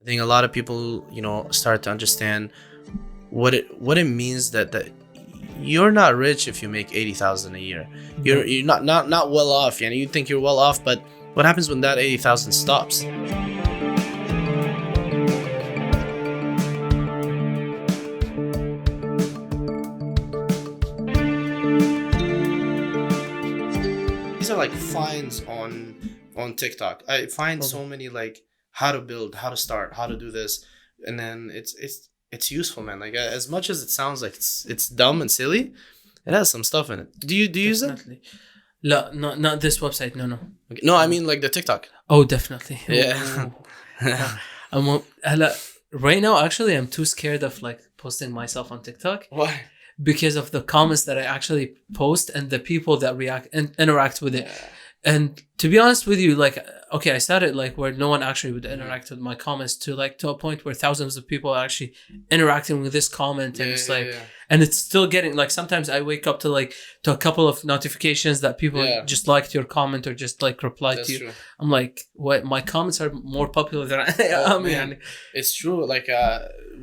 I think a lot of people, start to understand what it means that you're not rich if you make 80,000 a year. You're not well off. You think you're well off, but what happens when that 80,000 stops? These are like finds on TikTok. I find so many like how to build, how to start, how to do this, and then it's useful, man. Like as much as it sounds like it's dumb and silly, it has some stuff in it. Do you use it? Definitely. No, not this website. No. Okay. No, I mean like the TikTok. Oh, definitely. Yeah. Right now, actually, I'm too scared of like posting myself on TikTok. Why? Because of the comments that I actually post and the people that react and interact with it. Yeah. And to be honest with you, like, okay, I started like where no one actually would interact with my comments to a point where thousands of people are actually interacting with this comment. And it's like, and it's still getting like, sometimes I wake up to a couple of notifications that people just liked your comment or just like replied That's to you. true. I'm like, what? My comments are more popular than I am. Man. It's true. Like,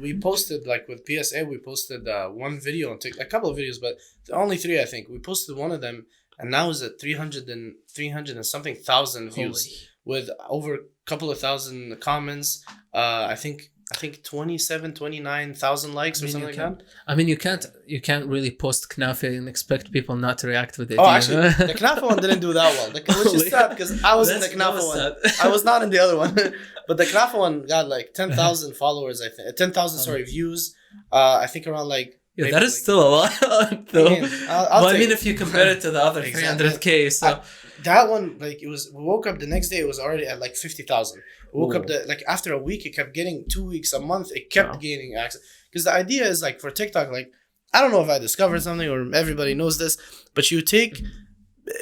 we posted like with PSA, we posted one video on TikTok, a couple of videos, but only 3, I think. We posted one of them. And now it's at 300 and something thousand views with over a couple of thousand comments. I think 29,000 likes or something like that. I mean, you can't really post Knafe and expect people not to react with it. Oh, actually, the Knafe one didn't do that well. Which is sad because I was in the Knafe one. I was not in the other one. But the Knafe one got like 10,000 followers, I think. 10,000, views. I think around like... Yeah, that is still a lot, though. I mean, if you compare it to the other 300K, so that one, like, it was. We woke up the next day; it was already at like 50,000. We woke up after a week, it kept getting 2 weeks, a month. It kept gaining access because the idea is like for TikTok, like I don't know if I discovered something or everybody knows this, but you take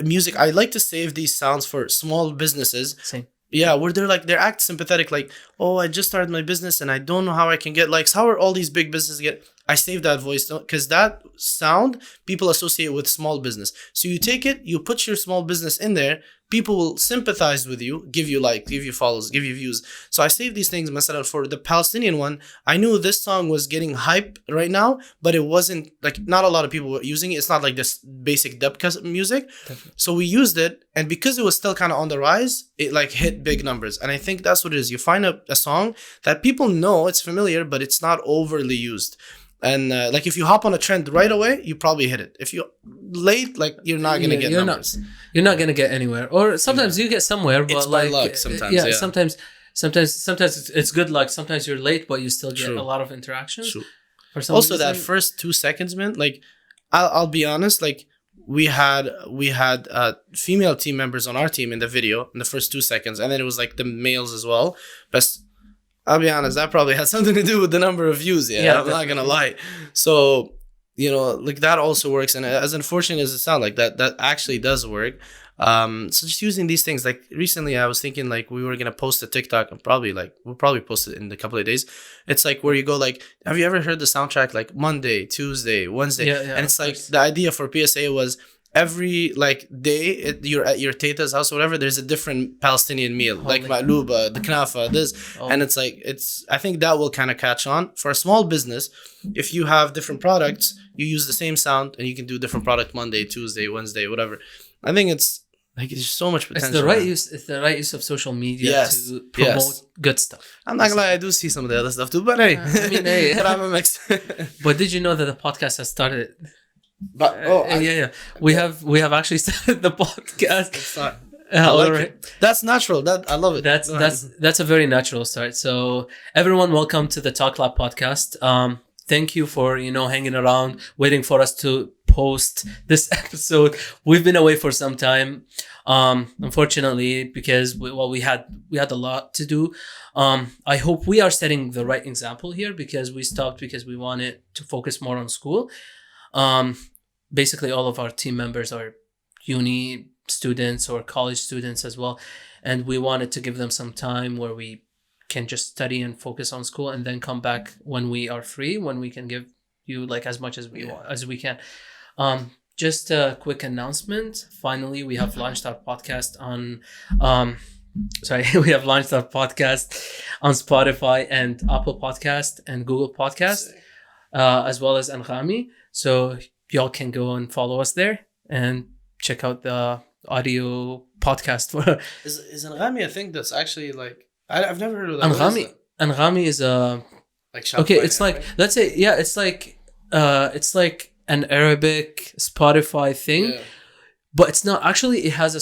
music. I like to save these sounds for small businesses. Same. Yeah, where they're act sympathetic, like, oh, I just started my business and I don't know how I can get likes. How are all these big businesses get? I save that voice because that sound people associate with small business. So you take it, you put your small business in there, people will sympathize with you, give you likes, give you follows, give you views. So I save these things. Mesela for the Palestinian one, I knew this song was getting hype right now, but it wasn't like not a lot of people were using it. It's not like this basic dub music. Definitely. So we used it, and because it was still kind of on the rise, it like hit big numbers. And I think that's what it is. You find a song that people know, it's familiar, but it's not overly used. And like if you hop on a trend right away, you probably hit it. If you're late, like you're not gonna get numbers. You're not gonna get anywhere. Or sometimes you get somewhere, but it's like luck sometimes. Sometimes it's good luck. Sometimes you're late, but you still get a lot of interactions. True. For some also, reason, that first 2 seconds, man. Like, I'll be honest. Like we had female team members on our team in the video in the first 2 seconds, and then it was like the males as well. But I'll be honest, that probably has something to do with the number of views. Yeah, I'm not gonna lie. So, like that also works. And as unfortunate as it sounds, like that actually does work. So just using these things, like recently I was thinking like we were gonna post a TikTok and we'll probably post it in a couple of days. It's like where you go like, have you ever heard the soundtrack like Monday, Tuesday, Wednesday? And it's like the idea for PSA was every like day you're at your teta's house or whatever, there's a different Palestinian meal, like ma'luba, the knafa, this. And it's like, I think that will kind of catch on. For a small business, if you have different products, you use the same sound and you can do different product Monday, Tuesday, Wednesday, whatever. I think it's like there's so much potential. It's the right use of social media to promote good stuff. I'm not gonna lie, I do see some of the other stuff too, but hey, I mean, hey. But I'm a mix. But did you know that the podcast has started? But we have actually started the podcast. I like it. That's natural. That I love it. That's a very natural start. So everyone, welcome to the Talk Lab podcast. Thank you for hanging around, waiting for us to post this episode. We've been away for some time, unfortunately, because we had a lot to do. I hope we are setting the right example here because we stopped because we wanted to focus more on school. Basically, all of our team members are uni students or college students as well, and we wanted to give them some time where we can just study and focus on school, and then come back when we are free, when we can give you like as much as we can. Just a quick announcement. Finally, we have launched our podcast on we have launched our podcast on Spotify and Apple Podcast and Google Podcast, Sick. as well as Anghami. So y'all can go and follow us there and check out the audio podcast for Is Anghami a thing that's actually like I've never heard of that. What is Anghami. it? Anghami is a Like Shopify, okay. It's like right? let's say it's like an Arabic Spotify thing, Yeah. but it's not actually. It has a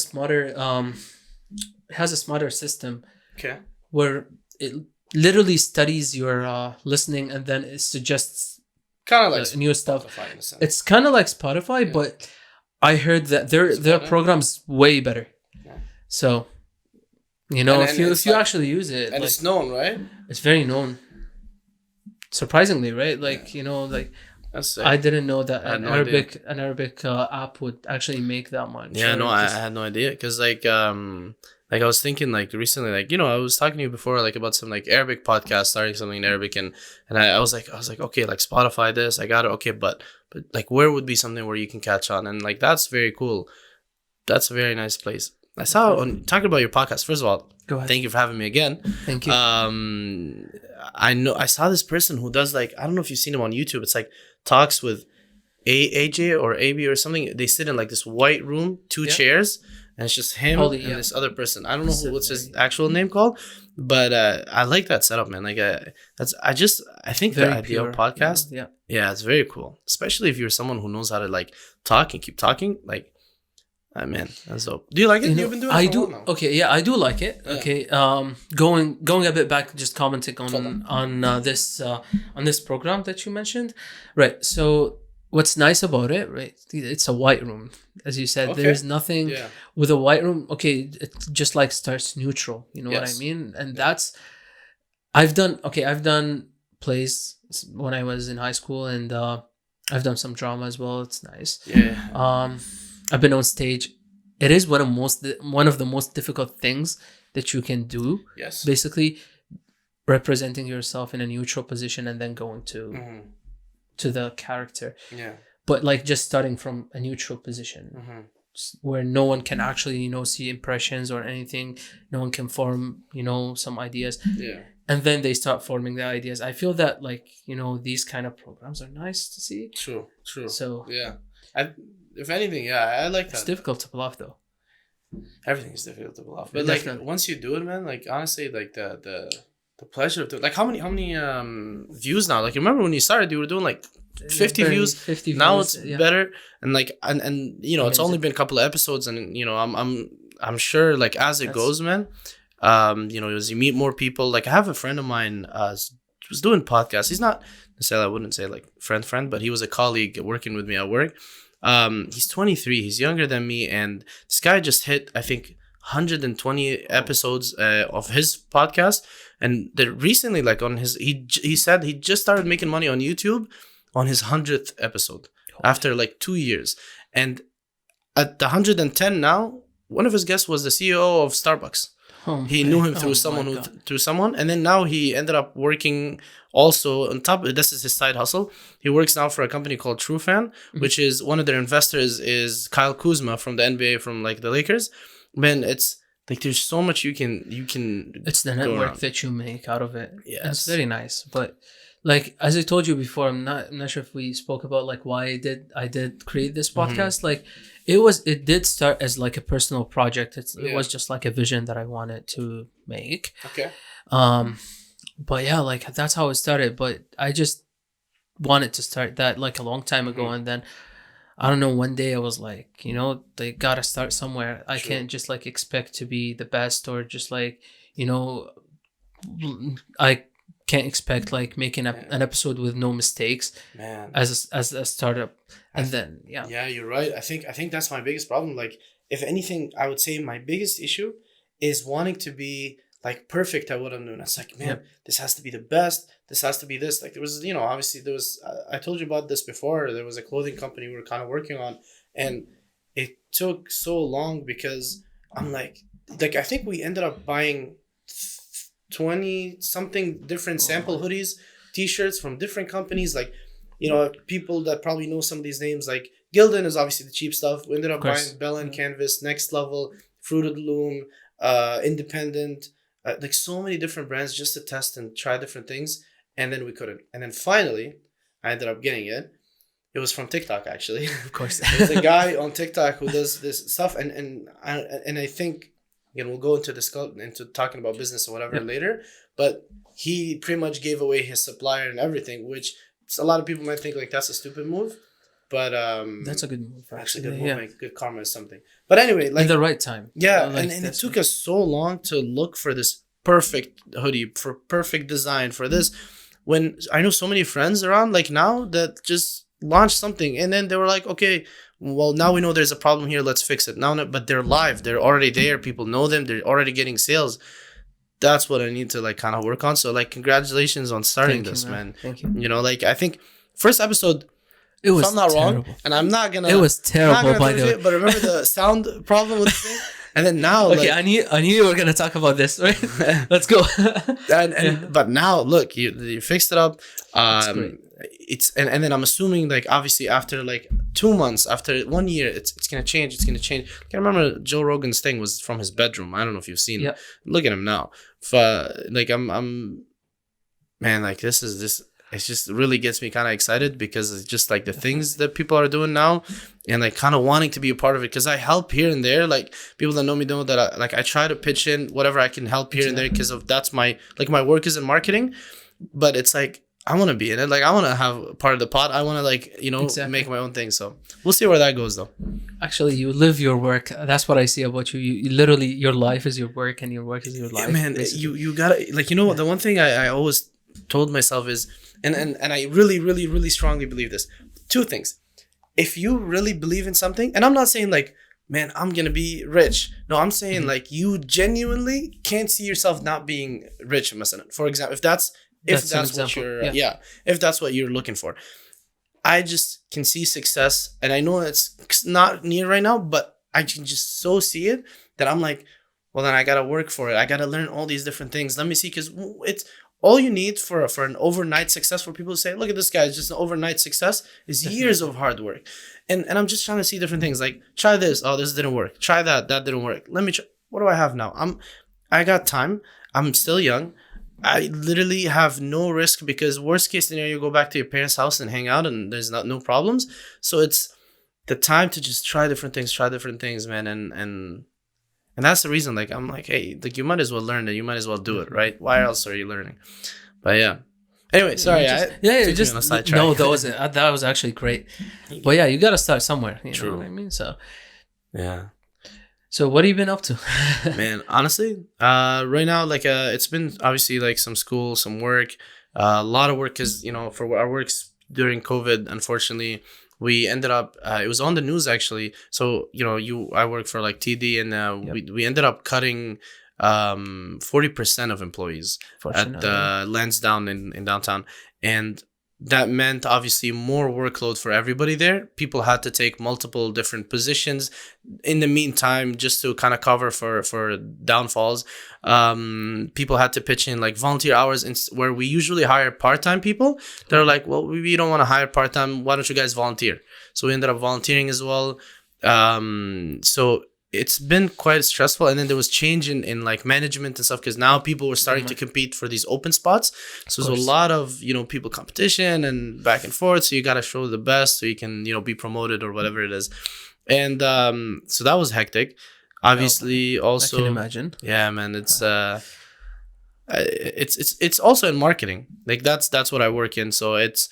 smarter system Okay. where it literally studies your listening and then it suggests Kind of like new stuff. Spotify in a sense. It's kind of like Spotify, Yeah. but I heard that their better? program's way better. Yeah. So, And if you it's like- actually use it, and like, it's known, right? it's very known. Surprisingly, right? Like That's sick. I didn't know that I had an no Arabic app would actually make that much. Yeah, Or no, I just- had no idea because like I was thinking like recently like I was talking to you before like about some like Arabic podcast starting something in Arabic and I was like okay, like Spotify this I got it, okay, but like where would be something where you can catch on, and like that's very cool. That's a very nice place. I saw on talking about your podcast. First of all, Go ahead. thank you for having me again. Thank you. I know I saw this person who does like I don't know if you've seen him on YouTube. It's like talks with AJ or AB or something. They sit in like this white room, two Yeah. chairs, and it's just him Holy, and yeah. this other person. I don't know what's his actual name called, but I like that setup, man. Like I think the idea of podcast, Yeah. it's very cool, especially if you're someone who knows how to like talk and keep talking. Like, man, that's dope. Do you like it? You've been doing it I for a do. while now. Okay, yeah, I do like it. Yeah. Okay, going a bit back, just commenting Hold on this program that you mentioned, right? So what's nice about it, right? It's a white room, as you said. Okay. There's nothing Yeah. with a white room. Okay, it just like starts neutral. You know what I Yes. mean? And that's I've done plays when I was in high school, and I've done some drama as well. It's nice. Yeah. I've been on stage. It is one of the most difficult things that you can do. Yes. Basically, representing yourself in a neutral position and then going Mm-hmm. to the character. Yeah. But like just starting from a neutral position Mm-hmm. where no one can actually see impressions or anything. No one can form some ideas, Yeah. and then they start forming the ideas. I feel that like these kind of programs are nice to see. True. So Yeah. If anything, yeah, I like that. it's difficult to pull off though. Everything is difficult to pull off, but like Definitely. once you do it, man, like honestly, like the pleasure of doing, like how many views now? Like remember when you started, you were doing like 50 Barely views. 50 Now views, it's yeah. better, and like and it's only Amazing. been a couple of episodes, and I'm sure like as it That's- goes, man. As you meet more people, like I have a friend of mine was doing podcasts. He's not necessarily, I wouldn't say like friend, but he was a colleague working with me at work. He's 23. He's younger than me, and this guy just hit I think 120 episodes of his podcast. And recently, like on his, he said he just started making money on YouTube on his 100th episode after like 2 years. And at the 110 now, one of his guests was the CEO of Starbucks. He knew him through someone, and then now he ended up working also on top. This is his side hustle. He works now for a company called TrueFan, which is one of their investors is Kyle Kuzma from the NBA, from like the Lakers. Man, it's like there's so much you can. It's the go network around. that you make out of it. Yes. It's very nice. But like as I told you before, I'm not sure if we spoke about like why I did create this podcast. Like it did start as like a personal project. It was just like a vision that I wanted to make. Okay. But yeah, like that's how it started. But I just wanted to start that like a long time ago, and then I don't know, one day I was like, they gotta start somewhere. I can't just like expect to be the best, or just like, I can't expect like making an episode with no mistakes, Man, as a startup. And then yeah, you're right. I think that's my biggest problem. Like, if anything, I would say my biggest issue is wanting to be like perfect at what I'm doing. It's like, man, this has to be the best. This has to be this. Like there was, obviously there was, I told you about this before. There was a clothing company we were kind of working on, and it took so long because I'm like I think we ended up buying 20 something different sample hoodies, t-shirts from different companies. Like, people that probably know some of these names, like Gildan is obviously the cheap stuff. We ended up buying Bell and Canvas, Next Level, Fruit of the Loom, independent, like so many different brands just to test and try different things. And then we couldn't. And then finally, I ended up getting it. It was from TikTok, actually. Of course. There's a guy on TikTok who does this stuff, and I think, again, we'll go into talking about business or whatever later. But he pretty much gave away his supplier and everything, which a lot of people might think like that's a stupid move, but That's a good move. actually good move, like good karma or something. But anyway, like in the right time. yeah, Like, and it took us so long to look for this perfect hoodie, for perfect design for this. When I know so many friends around like now that just launched something, and then they were like, okay, well, now we know there's a problem here, let's fix it now. But they're live, they're already there, people know them, they're already getting sales. That's what I need to like kind of work on. So like, congratulations on starting this, man. Thank you. You know, like I think first episode, It was if I'm not terrible. wrong, and I'm not gonna. It was terrible, by the way. But remember the sound problem with the thing, and then now, Okay, like, I knew you were gonna talk about this, right? Let's go. but now look, you fixed it up. great. It's and then I'm assuming like obviously after like 2 months, after 1 year, it's gonna change. It's gonna change. I can remember Joe Rogan's thing was from his bedroom. I don't know if you've seen it. Look at him now. Like I'm man, like this. It just really gets me kind of excited because it's just like the things that people are doing now, and like kind of wanting to be a part of it, because I help here and there. Like people that know me know that I try to pitch in whatever I can help here and there, because of that's my work is in marketing, but it's like I want to be in it. Like I want to have part of the pot. I want to like make my own thing. So we'll see where that goes though. Actually, you live your work. That's what I see about you. You literally, your life is your work, and your work is your life. Yeah, man, you gotta like the one thing I always told myself is. And I really, really, really strongly believe this. 2 things. If you really believe in something, and I'm not saying like, man, I'm going to be rich. No, I'm saying like you genuinely can't see yourself not being rich, for example, if that's what you're, if that's what you're looking for. I just can see success, and I know it's not near right now, but I can just so see it that I'm like, well, then I got to work for it. I got to learn all these different things. Let me see, because it's, all you need for an overnight success, for people to say, look at this guy, it's just an overnight success, is years of hard work. And I'm just trying to see different things. Like, try this. Oh, this didn't work. Try that. That didn't work. Let me try. What do I have now? I got time. I'm still young. I literally have no risk, because worst case scenario, you go back to your parents' house and hang out and there's no problems. So it's the time to just try different things, man. And that's the reason, like, I'm like, hey, like, you might as well learn it. You might as well do it, right? Why else are you learning? But yeah. Anyway, sorry. No, that was actually great. But yeah, you got to start somewhere. You know what I mean? So, yeah. So what have you been up to? Man, honestly, right now, like, it's been obviously like some school, some work, a lot of work, because, for our works during COVID, unfortunately, we ended up, it was on the news actually. So, I work for like TD, and we ended up cutting 40% of employees at Lansdowne in downtown. And that meant obviously more workload for everybody there. People had to take multiple different positions in the meantime, just to kind of cover for downfalls. People had to pitch in like volunteer hours, where we usually hire part-time people. They're like, well, we don't want to hire part-time. Why don't you guys volunteer? So we ended up volunteering as well. So it's been quite stressful. And then there was change in like management and stuff, because now people were starting to compete for these open spots. So there's a lot of, people competition and back and forth. So you got to show the best so you can, be promoted or whatever it is. And so that was hectic. Obviously, also, I can imagine. Yeah, man, it's also in marketing. Like that's what I work in. So it's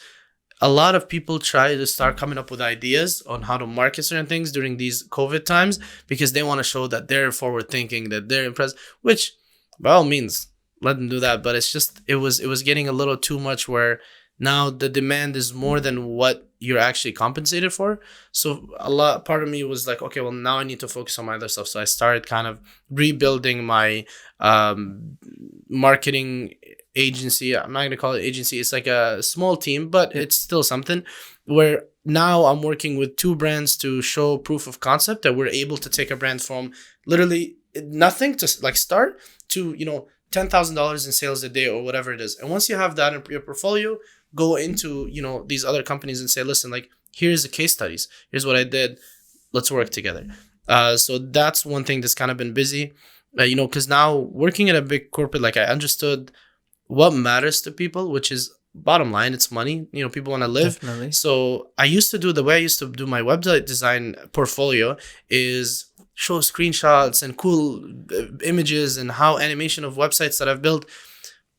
a lot of people try to start coming up with ideas on how to market certain things during these COVID times, because they want to show that they're forward thinking, that they're impressed, which by all means, let them do that. But it's just, it was getting a little too much, where now the demand is more than what you're actually compensated for. So part of me was like, okay, well, now I need to focus on my other stuff. So I started kind of rebuilding my marketing agency. I'm not going to call it agency. It's like a small team, but it's still something, where now I'm working with 2 brands to show proof of concept that we're able to take a brand from literally nothing to like start to, $10,000 in sales a day or whatever it is. And once you have that in your portfolio, go into, these other companies and say, listen, like, here's the case studies. Here's what I did. Let's work together. So that's one thing that's kind of been busy. Because now working at a big corporate, like I understood what matters to people, which is bottom line, it's money. People want to live. Definitely. So I used to do the way I used to do my website design portfolio is show screenshots and cool images and how animation of websites that I've built.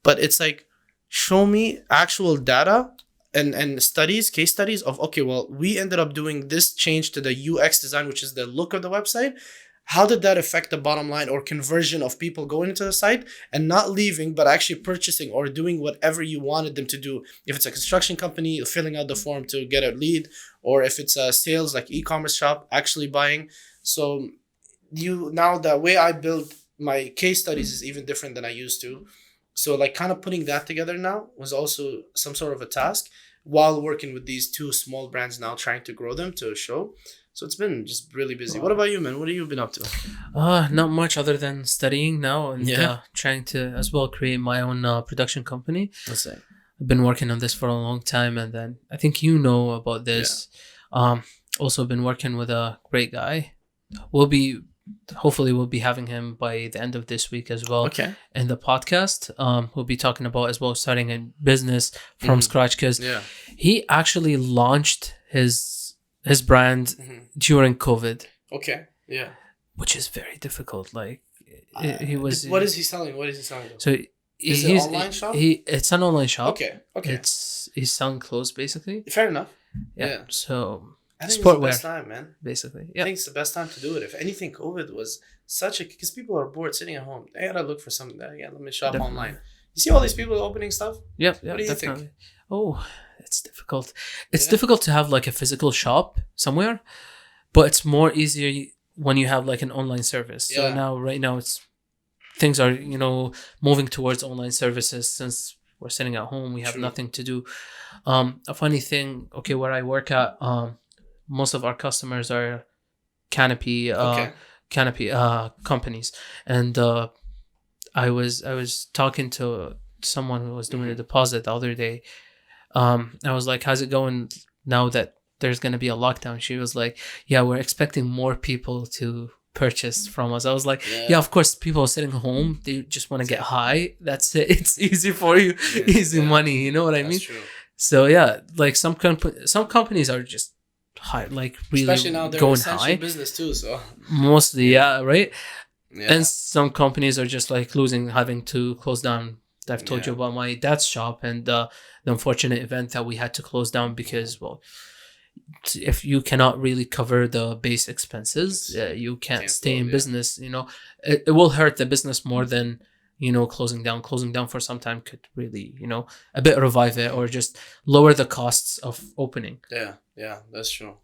But it's like, show me actual data and studies, case studies of, okay, well, we ended up doing this change to the UX design, which is the look of the website. How did that affect the bottom line or conversion of people going into the site and not leaving, but actually purchasing or doing whatever you wanted them to do? If it's a construction company, filling out the form to get a lead, or if it's a sales like e-commerce shop, actually buying. So now the way I build my case studies is even different than I used to. So like kind of putting that together now was also some sort of a task while working with these two small brands now, trying to grow them to show. So it's been just really busy. What about you, man? What have you been up to? Not much other than studying now and Yeah. trying to as well create my own production company. Let's say. I've been working on this for a long time, and then I think about this. Also been working with a great guy. Hopefully we'll be having him by the end of this week as well. Okay. In the podcast. We'll be talking about as well starting a business from scratch, because he actually launched his brand during COVID. Okay. Yeah. Which is very difficult. Like he was. What is he selling? What is he selling? So is it an online shop? It's an online shop. Okay. He's selling clothes basically. Fair enough. Yeah. So I think sportwear, it's the best time, man. basically. I think it's the best time to do it. If anything, COVID was because people are bored sitting at home. They gotta look for something that let me shop online. You see all these people opening stuff? Yeah, What do you definitely. think? Oh, it's difficult. It's difficult to have like a physical shop somewhere, but it's more easier when you have like an online service. So right now things are, moving towards online services since we're sitting at home. We have nothing to do. A funny thing, where I work at, most of our customers are canopy companies, and I was talking to someone who was doing a deposit the other day. I was like, how's it going now that there's going to be a lockdown? She was like, yeah, we're expecting more people to purchase from us. I was like, yeah, of course, people are sitting home. They just want to get high. That's it. It's easy for you. Easy money. You know what I mean? True. So yeah, like some companies are just high, like really especially now they're going essential high. business too. So mostly, right? Yeah. And some companies are just like having to close down. I've told you about my dad's shop and the unfortunate event that we had to close down because, well, if you cannot really cover the base expenses, you can't stay in business. It will hurt the business more than, closing down. Closing down for some time could really, a bit revive it or just lower the costs of opening. Yeah, that's true.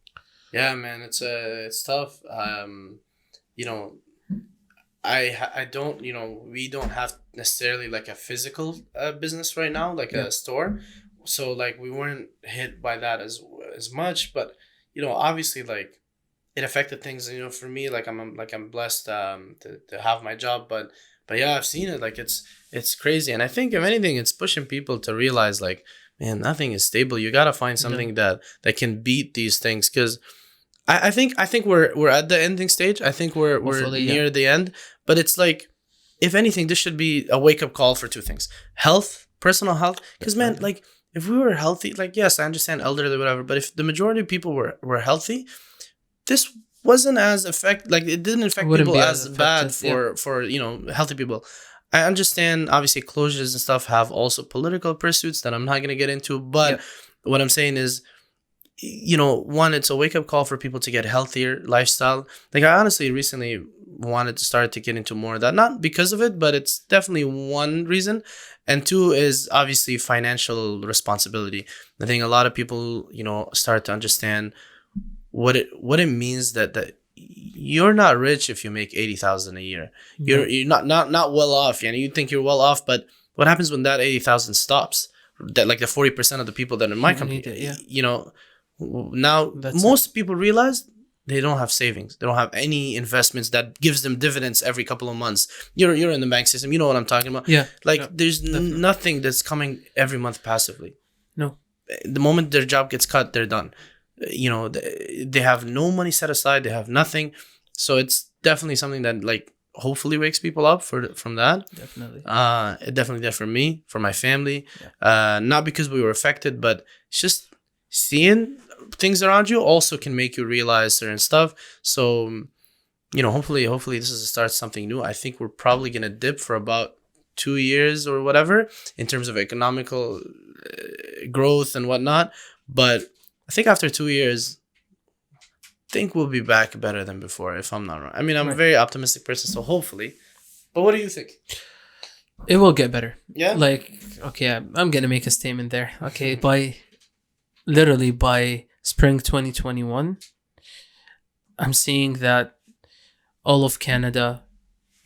Yeah, man, it's tough. I don't, we don't have necessarily like a physical business right now, like a store. So like we weren't hit by that as much, but obviously like it affected things. For me, like I'm blessed to have my job, but yeah, I've seen it. Like it's crazy, and I think if anything, it's pushing people to realize like, man, nothing is stable. You gotta find something that can beat these things, because I think we're at the ending stage. I think we're near the end, but it's like, if anything, this should be a wake up call for two things: health, personal health. Because man, like if we were healthy, like yes, I understand elderly, whatever, but if the majority of people were healthy, this wasn't as it didn't affect people as bad for healthy people. I understand obviously closures and stuff have also political pursuits that I'm not gonna get into, but what I'm saying is, one, it's a wake-up call for people to get healthier lifestyle. Like I honestly recently wanted to start to get into more of that, not because of it, but it's definitely one reason. And two is obviously financial responsibility. I think a lot of people start to understand what it means that you're not rich if you make 80,000 a year. You're not well off. You think you're well off, but what happens when that 80,000 stops? That like the 40% of the people that in my company, now most people realize they don't have savings. They don't have any investments that gives them dividends every couple of months. You're in the bank system. You know what I'm talking about? Yeah. Like there's nothing that's coming every month passively. No. The moment their job gets cut, they're done. They have no money set aside. They have nothing. So it's definitely something that like hopefully wakes people up from that. Definitely. It definitely did for me, for my family. Yeah. Not because we were affected, but it's just seeing things around you also can make you realize certain stuff. So, hopefully this is the start of something new. I think we're probably gonna dip for about 2 years or whatever in terms of economical growth and whatnot. But I think after 2 years, think we'll be back better than before, if I'm not wrong. I mean, I'm a very optimistic person, so hopefully. But what do you think? It will get better. Yeah? Like, okay, I'm going to make a statement there. Okay, by spring 2021, I'm seeing that all of Canada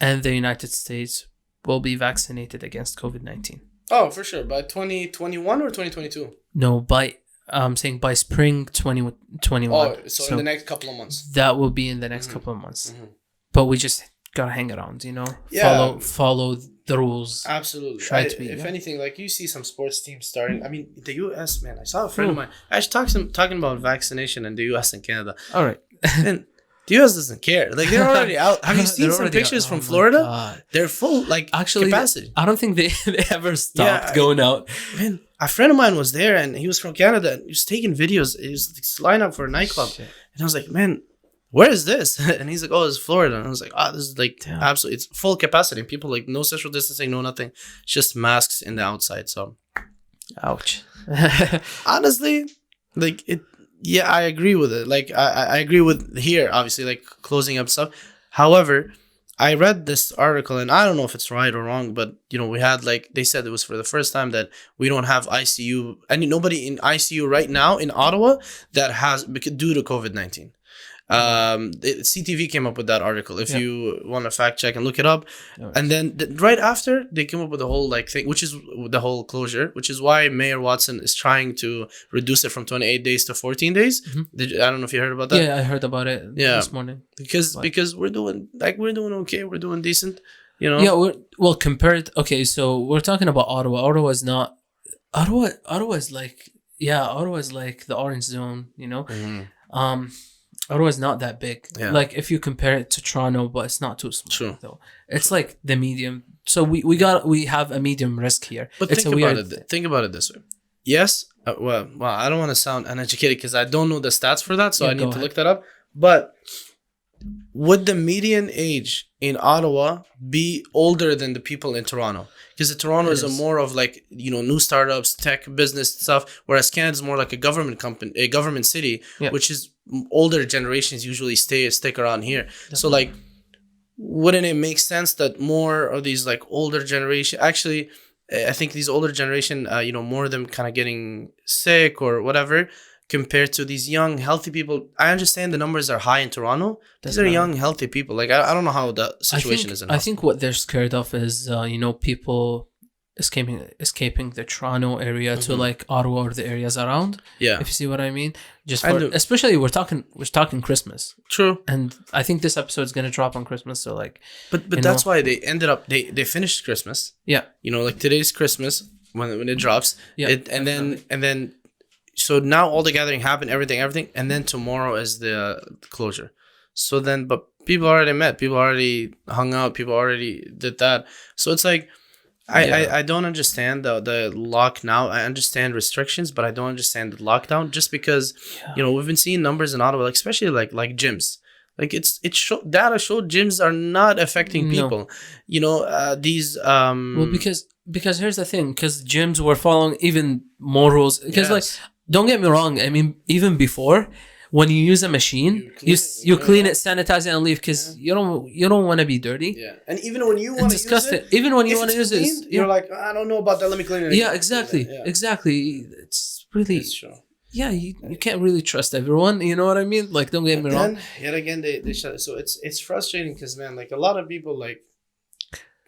and the United States will be vaccinated against COVID-19. Oh, for sure. By 2021 or 2022? No, I'm saying by spring 2021. Oh, so in the next couple of months. That will be in the next couple of months. Mm-hmm. But we just gotta hang around, Yeah. Follow the rules. Absolutely. If anything, like you see some sports teams starting. I mean, the US, man. I saw a friend of mine actually talking about vaccination in the US and Canada. All right. And the US doesn't care. Like they're already out. Have you seen some pictures from Florida? God. They're full, like actually capacity. I don't think they ever stopped going out. Man, a friend of mine was there, and he was from Canada, and he was taking videos. He was lining up for a nightclub, and I was like, man, where is this? And he's like, oh, it's Florida. And I was like, this is like absolutely, it's full capacity. And people like no social distancing, no nothing. It's just masks in the outside. So, ouch. Honestly, like it. Yeah, I agree with it. Like I agree with here, obviously, like closing up stuff. However, I read this article, and I don't know if it's right or wrong, but we had they said it was for the first time that we don't have ICU, and nobody in ICU right now in Ottawa that has due to COVID-19. CTV came up with that article. If you want to fact check and look it up, and then right after they came up with the whole thing, which is the whole closure, which is why Mayor Watson is trying to reduce it from 28 days to 14 days. Mm-hmm. I don't know if you heard about that. Yeah, I heard about it this morning. Because we're doing okay, we're doing decent, Yeah, compared. Okay, so we're talking about Ottawa. Ottawa is like the orange zone. Mm-hmm. Ottawa is not that big. Yeah. Like if you compare it to Toronto, but it's not too small. True. Though. It's like the medium. So we have a medium risk here. But think about it this way. Yes. Well, I don't want to sound uneducated because I don't know the stats for that, so I need to look that up. But would the median age in Ottawa be older than the people in Toronto? Because Toronto is a more of new startups, tech, business stuff, whereas Canada is more like a government city, which is older generations usually stick around here. Definitely. So wouldn't it make sense that more of these older generation, actually, I think these older generation, more of them kind of getting sick or whatever, compared to these young, healthy people. I understand the numbers are high in Toronto. These are young, healthy people. I don't know how the situation is in I think what they're scared of is, people escaping the Toronto area to Ottawa or the areas around. Yeah. If you see what I mean. Especially we're talking Christmas. True. And I think this episode is going to drop on Christmas. So But that's why they ended up, they finished Christmas. Yeah. Today's Christmas when it drops. Yeah. And then so now all the gathering happened, everything, and then tomorrow is the closure. So then, but people already met, people already hung out, people already did that. So it's I don't understand the lock now. I understand restrictions, but I don't understand the lockdown just because, we've been seeing numbers in Ottawa, especially like gyms. Data showed gyms are not affecting people. These because here's the thing, because gyms were following even more rules. Because don't get me wrong. I mean, even before, when you use a machine, you clean it, sanitize it, and leave because you don't want to be dirty. Yeah, and even when you want to use it, even when you want to use it, you're like, I don't know about that. Let me clean it. Yeah, exactly. It's really. It's true. Yeah, you can't really trust everyone. You know what I mean? Don't get me wrong. Yet again, they shut it. So it's frustrating because man, a lot of people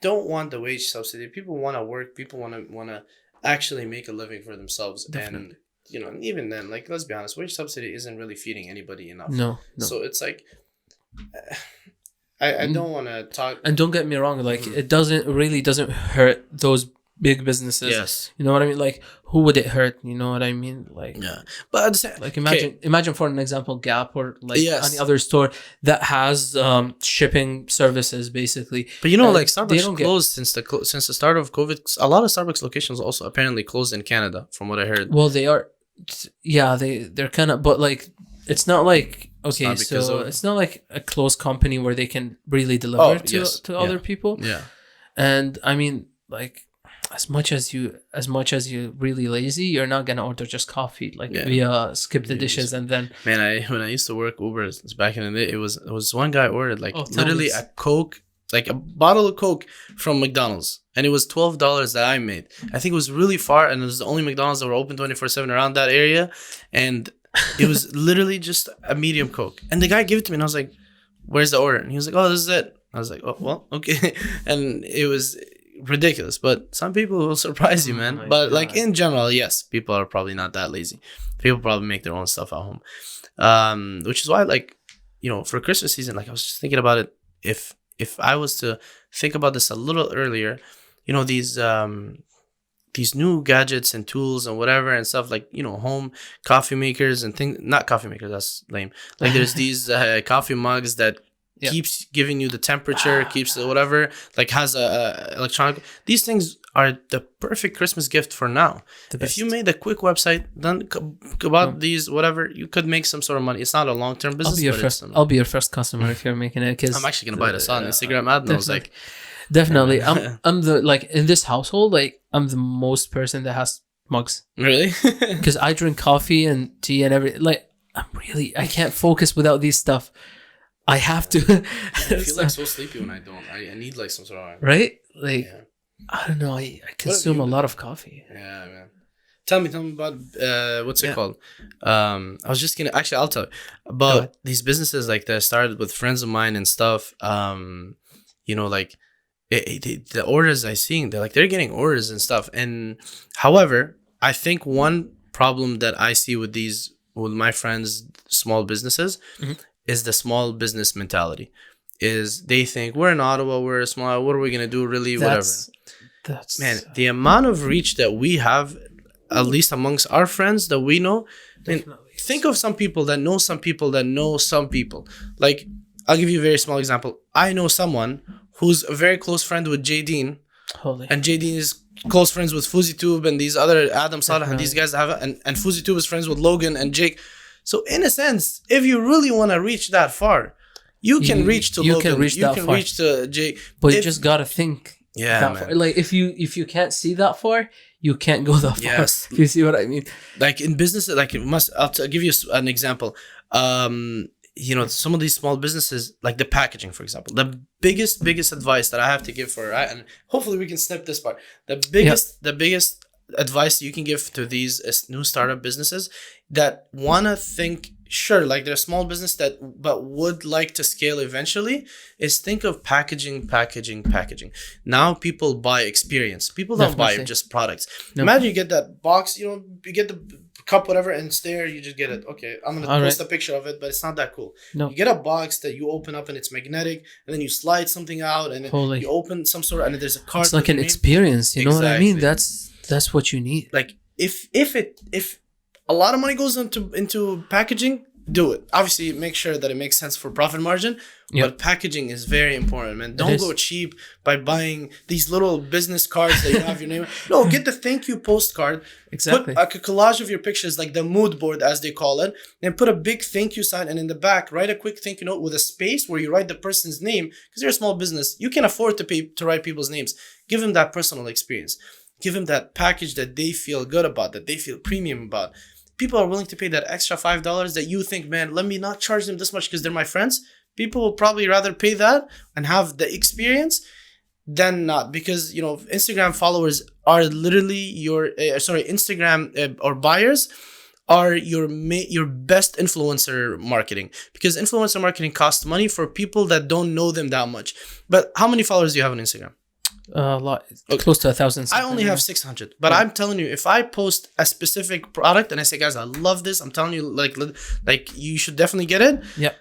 don't want the wage subsidy. People want to work. People want to actually make a living for themselves. Definitely. And even then, let's be honest, wage subsidy isn't really feeding anybody enough. No. So it's I don't want to talk. And don't get me wrong, it doesn't hurt those big businesses. Yes. You know what I mean? Like, who would it hurt? You know what I mean? Like, Yeah. But at the same, like okay. imagine for an example, Gap or like Yes. any other store that has shipping services basically. But you know, And like they Starbucks don't get- closed since the start of COVID. A lot of Starbucks locations also apparently closed in Canada, from what I heard. Well, they are, yeah, they're kind of, but like it's not like okay, not because so of- it's not like a closed company where they can really deliver Oh, to yes. to Yeah. other people. Yeah. And I mean, like as much as you're really lazy, you're not gonna order just coffee like Yeah. via skip the dishes and then Man, when I used to work Uber back in the day, it was one guy ordered like Oh, tell literally me. a Coke, like a bottle of Coke from McDonald's, and it was $12 that I made. I think it was really far, and it was the only McDonald's that were open 24/7 around that area, and it was literally just a medium Coke. And the guy gave it to me, and I was like, "Where's the order?" And he was like, "Oh, this is it." I was like, "Oh, well, okay," and it was ridiculous. But some people will surprise you, man. my But like God. in general, yes, people are probably not that lazy. People probably make their own stuff at home. Which is why, like, you know, for Christmas season, like I was just thinking about it. If I was to think about this a little earlier, you know, these new gadgets and tools and whatever and stuff, like, you know, home coffee makers and things, not coffee makers, that's lame. Like there's these coffee mugs that Yeah. keeps giving you the temperature, keeps whatever, like has a electronic. These things are the perfect Christmas gift for now. The If you best. made a quick website, then about these, whatever, you could make some sort of money. It's not a long-term business, I'll be your first customer if you're making it. Cause I'm actually gonna buy this on Instagram ad. And I was like, definitely. I'm the like in this household, like I'm the most person that has mugs really? because I drink coffee and tea and like I can't focus without these stuff. I have to. I feel like so sleepy when I don't. I need like some sort of right? Like Yeah. I don't know. I consume a lot of coffee. Yeah, man. Tell me about what's it Yeah. called? I was just gonna actually I'll tell you Go about ahead. these businesses like that started with friends of mine and stuff. You know, like the orders I seeing, they're getting orders and stuff. And however, I think one problem that I see with my friends' small businesses Mhm. is the small business mentality. Is they think we're in Ottawa, we're small, what are we gonna do really, whatever. That's Man, the amount of reach that we have, at least amongst our friends that we know, I mean, definitely. think of some people that know some people that know some people. Like, I'll give you a very small example. I know someone who's a very close friend with Jay Dean, Holy. and Jay Dean is close friends with FuzzyTube and these other Adam Salah, and Definitely. these guys have, and FuzzyTube is friends with Logan and Jake. So, in a sense, if you really want to reach that far, you can reach to you Logan, can reach you that can far. reach to Jake. But you If- just gotta think. Yeah, that man. far. Like if you can't see that far, you can't go that far. Yes. If you see what I mean. Like in business, like I'll give you an example. You know, some of these small businesses, like the packaging, for example, the biggest advice that I have to give and hopefully we can snip this part. The biggest advice you can give to these new startup businesses that want to think, sure, like they're a small business but would like to scale eventually, is think of packaging. Now people buy experience. People don't buy Definitely. just products. No. Imagine you get that box, you know, you get the cup, whatever, and it's there, you just get it. Okay, I'm gonna All post right. a picture of it, but it's not that cool. No. You get a box that you open up and it's magnetic, and then you slide something out, and then Holy. you open some sort of, and there's a card. It's like with an your name. experience. You know what I mean? Exactly. That's what you need. Like if a lot of money goes into packaging, do it. Obviously, make sure that it makes sense for profit margin. Yep. But packaging is very important, man. Don't is. go cheap by buying these little business cards that you have your name. No, get the thank you postcard. Exactly. Put a collage of your pictures, like the mood board as they call it, and put a big thank you sign. And in the back, write a quick thank you note with a space where you write the person's name. Because you're a small business, you can afford to write people's names. Give them that personal experience. Give them that package that they feel good about, that they feel premium about. People are willing to pay that extra $5 that you think, man, let me not charge them this much because they're my friends. People will probably rather pay that and have the experience than not, because, you know, Instagram followers are literally Instagram or buyers are your best influencer marketing, because influencer marketing costs money for people that don't know them that much. But how many followers do you have on Instagram? A lot, close to 1,000. I only have 600, but I'm telling you, if I post a specific product and I say, guys, I love this, I'm telling you, like you should definitely get it. Yep.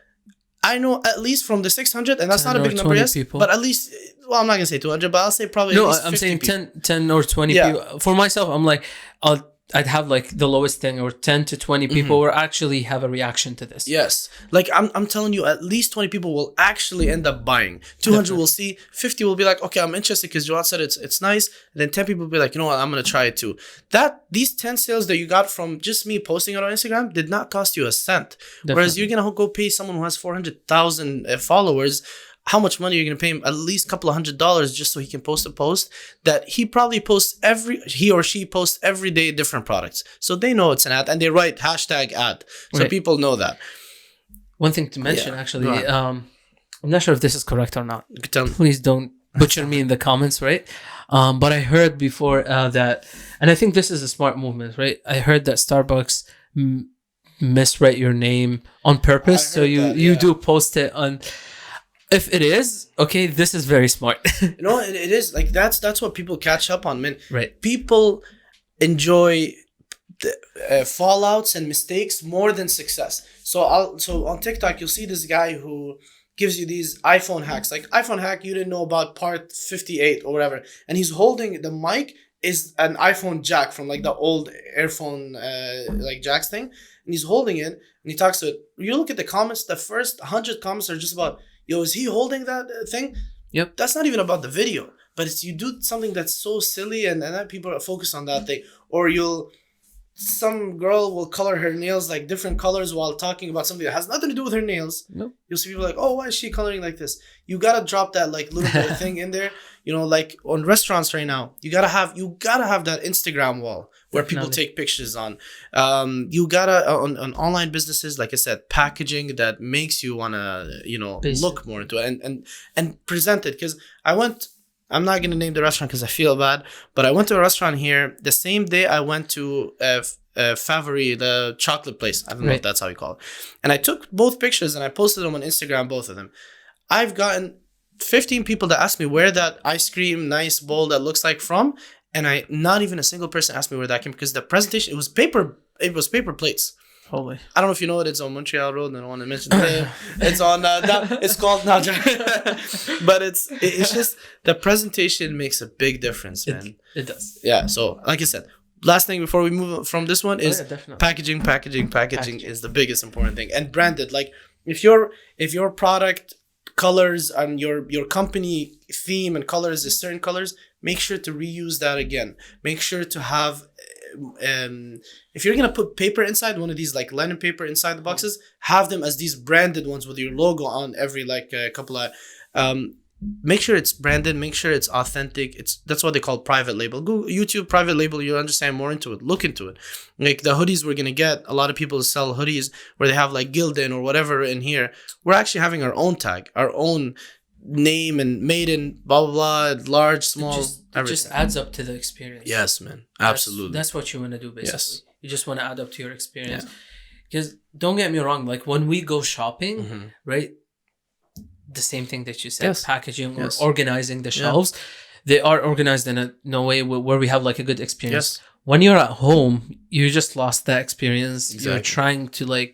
I know at least from the 600, and that's not a 10 or big number, 20 yes, people. but at least, well, I'm not gonna say 200, but I'll say probably No, at least I'm 50 saying people. 10 or 20 Yeah. people. For myself, I'm like, I'd have like the lowest thing, or 10 to 20 people will actually have a reaction to this. Yes, like I'm telling you, at least 20 people will actually end up buying. 200 will see, 50 will be like, okay, I'm interested because Jawad said it's nice. And then 10 people will be like, you know what, I'm gonna try it too. These 10 sales that you got from just me posting it on Instagram did not cost you a cent. Whereas you're gonna go pay someone who has 400,000 followers. How much money you're gonna pay him? At least a couple of $100 just so he can post a post that he probably posts he or she posts every day different products. So they know it's an ad, and they write hashtag ad. So Right. people know that. One thing to mention, actually, Go on. I'm not sure if this is correct or not. You can tell me. Please don't butcher me in the comments, right? But I heard before that, and I think this is a smart movement, right? I heard that Starbucks miswrite your name on purpose, so you do post it on. If it is, okay, this is very smart. No, it is like that's what people catch up on, man. Right. People enjoy the, fallouts and mistakes more than success. So on TikTok you'll see this guy who gives you these iPhone hacks, like iPhone hack you didn't know about part 58 or whatever, and he's holding the mic is an iPhone jack from like the old earphone like jacks thing, and he's holding it and he talks to it. You look at the comments, the first 100 comments are just about, yo, is he holding that thing? Yep. That's not even about the video, but it's you do something that's so silly, and then people are focused on that thing. Or some girl will color her nails like different colors while talking about something that has nothing to do with her nails. Nope. You'll see people like, oh, why is she coloring like this? You gotta drop that like little bit of thing in there. You know, like on restaurants right now, you gotta have that Instagram wall where people take pictures on. You gotta on online businesses, like I said, packaging that makes you wanna look more into it and present it. Because I'm not gonna name the restaurant because I feel bad, but I went to a restaurant here the same day I went to Favori, the chocolate place. I don't know if that's how you call it. And I took both pictures and I posted them on Instagram, both of them. I've gotten 15 people that asked me where that ice cream nice bowl that looks like from, and not even a single person asked me where that came, because the presentation, it was paper plates. Holy. I don't know if you know it. It's on Montreal Road, and I don't want to mention it. It's on it's called but it's just the presentation makes a big difference, man. It does. Yeah. So like I said, last thing before we move from this one is packaging. Packaging is the biggest important thing, and branded. Like if your product colors and your company theme and colors is certain colors, make sure to reuse that again. Make sure to have if you're gonna put paper inside, one of these like linen paper inside the boxes, have them as these branded ones with your logo on every like couple of make sure it's branded, make sure it's authentic. That's what they call private label. Go YouTube private label, you'll understand more into it. Look into it. Like the hoodies we're gonna get, a lot of people sell hoodies where they have like Gildan or whatever in here. We're actually having our own tag, our own name, and made in blah blah blah, large, small. It just adds up to the experience. Yes, man. Absolutely. That's what you want to do, basically. Yes. You just want to add up to your experience. Because don't get me wrong, like when we go shopping, right? The same thing that you said, packaging or organizing the shelves, they are organized in a way where we have like a good experience. Yes. When you're at home, you just lost that experience. Exactly. You're trying to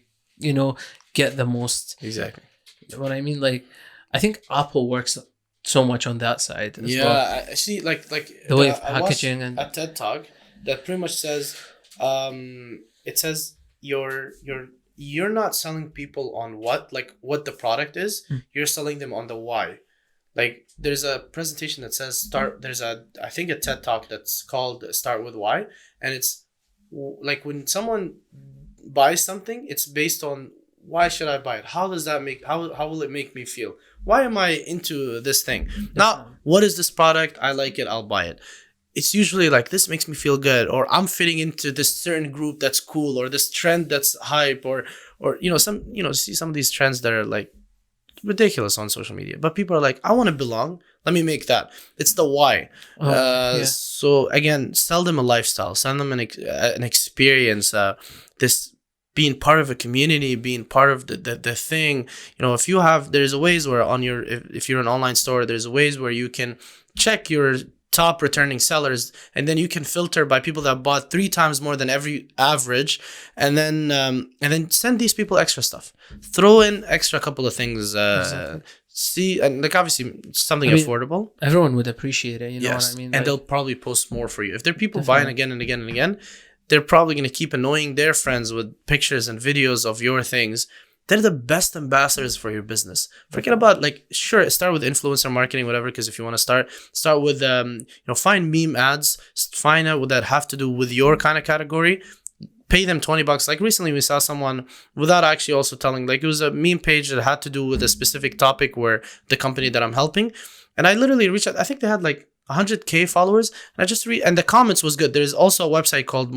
get the most. Exactly. You know what I mean? Like, I think Apple works so much on that side as well. Yeah, I see. Like the way of packaging and a TED Talk that pretty much says, it says you're not selling people on what the product is. You're selling them on the why. Like there's a presentation that says I think a TED Talk that's called Start with Why, and it's like when someone buys something, it's based on why should I buy it? How will it make me feel? Why am I into this thing? Not what is this product? I like it, I'll buy it. It's usually like, this makes me feel good, or I'm fitting into this certain group that's cool, or this trend that's hype, or see some of these trends that are like ridiculous on social media, but people are like, I want to belong, let me make that. It's the why. So again, sell them a lifestyle, sell them an experience, this being part of a community, being part of the thing. There's a ways where if you're an online store, there's ways where you can check your top returning sellers, and then you can filter by people that bought 3 times more than every average, and then send these people extra stuff. Throw in extra couple of things. Exactly. See, and like obviously something affordable. Everyone would appreciate it. You know what I mean? And Like, they'll probably post more for you. If there are people Definitely. buying again and again and again, they're probably going to keep annoying their friends with pictures and videos of your things. They're the best ambassadors for your business. Forget about like, sure, start with influencer marketing, whatever. Because if you want to start with find meme ads, find out what that have to do with your kind of category. Pay them $20. Like recently, we saw someone without actually also telling. Like it was a meme page that had to do with a specific topic where the company that I'm helping, and I literally reached out. I think they had like 100K followers, and I just read, and the comments was good. There's also a website called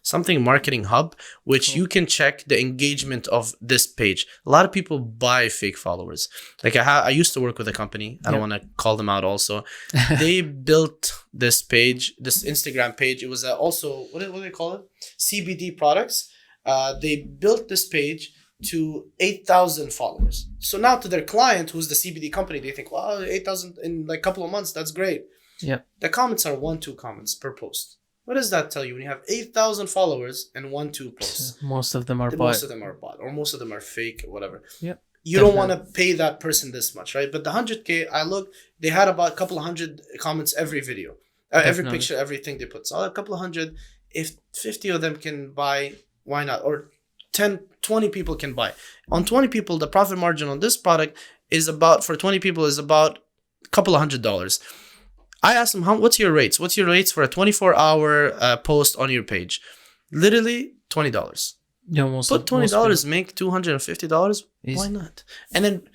something Marketing Hub, which you can check the engagement of this page. A lot of people buy fake followers. Like I used to work with a company. I don't want to call them out. Also, they built this page, this Instagram page. It was also what do they call it? CBD products. They built this page to 8,000 followers. So now to their client, who's the CBD company, they think, wow, 8,000 in like a couple of months, that's great. Yeah. The comments are 1-2 comments per post. What does that tell you when you have 8,000 followers and 1-2 posts? Most of them are bought. Most of them are bought, or most of them are fake, or whatever. Yeah. You don't want to pay that person this much, right? But the 100K, I looked, they had about a couple of hundred comments every video, every picture, everything they put. So a couple of hundred. If 50 of them can buy, why not? Or 10, 20 people can buy. On 20 people, the profit margin on this product is about, for 20 people, is about a couple of $100. I asked them, what's your rates? What's your rates for a 24-hour post on your page? Literally $20. Yeah, put $20, make $250. Why not? And then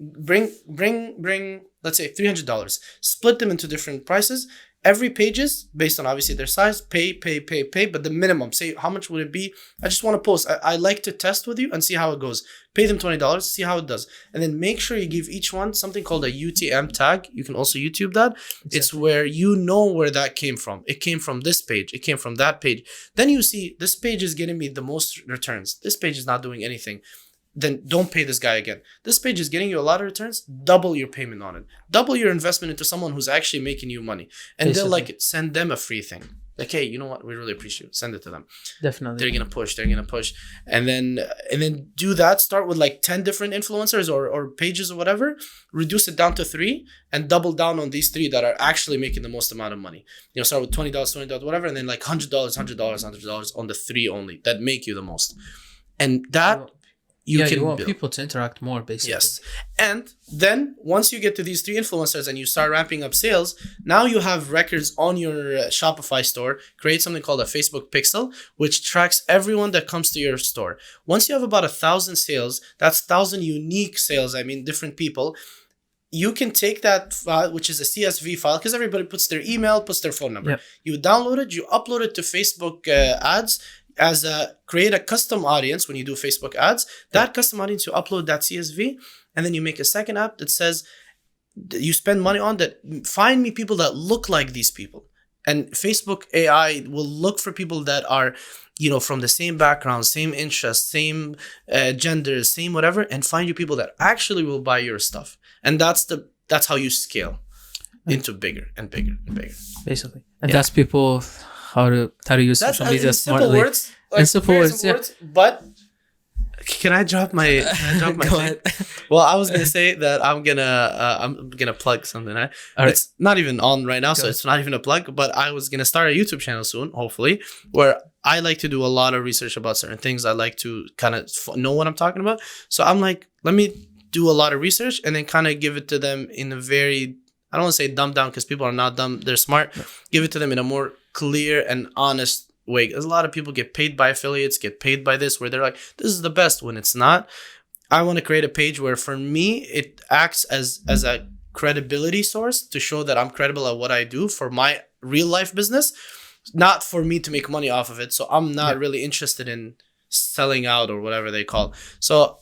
bring, let's say $300. Split them into different prices. Every pages based on obviously their size, pay. But the minimum, say how much would it be? I just want to post. I like to test with you and see how it goes. Pay them $20, see how it does, and then make sure you give each one something called a UTM tag. You can also YouTube that. Exactly. It's where you know where that came from. It came from this page. It came from that page. Then you see this page is getting me the most returns. This page is not doing anything. Then don't pay this guy again. This page is getting you a lot of returns. Double your payment on it. Double your investment into someone who's actually making you money. And they'll like it. Send them a free thing. Like, hey, you know what? We really appreciate it. Send it to them. Definitely. They're gonna push. And then do that. Start with like 10 different influencers or pages or whatever. Reduce it down to 3 and double down on these 3 that are actually making the most amount of money. You know, start with $20, whatever, and then like $100 on the 3 only that make you the most. And that you want build. People to interact more, basically. Yes. And then once you get to these 3 influencers and you start ramping up sales, now you have records on your Shopify store. Create something called a Facebook Pixel, which tracks everyone that comes to your store. Once you have about 1,000 sales, that's 1,000 unique sales. I mean, different people. You can take that file, which is a CSV file, because everybody puts their email, puts their phone number. Yep. You download it, you upload it to Facebook ads. Create a custom audience when you do Facebook ads. That custom audience, you upload that CSV, and then you make a second app that says you spend money on that. Find me people that look like these people, and Facebook AI will look for people that are, you know, from the same background, same interests, same genders, same whatever, and find you people that actually will buy your stuff. And that's how you scale into bigger and bigger and bigger. Basically, and that's people. How to use social media smartly. Words, like, in simple words, but can I drop my Go ahead. Well, I was gonna say that I'm gonna plug something. Right? It's not even on right now, so it's not even a plug. But I was gonna start a YouTube channel soon, hopefully, where I like to do a lot of research about certain things. I like to kind of know what I'm talking about. So I'm like, let me do a lot of research and then kind of give it to them in a very, I don't want to say dumbed down because people are not dumb, they're smart. No. Give it to them in a more clear and honest way. Because a lot of people get paid by affiliates, get paid by this, where they're like, this is the best, when it's not. I want to create a page where for me, it acts as a credibility source to show that I'm credible at what I do for my real life business, not for me to make money off of it. So I'm not really interested in selling out or whatever they call. So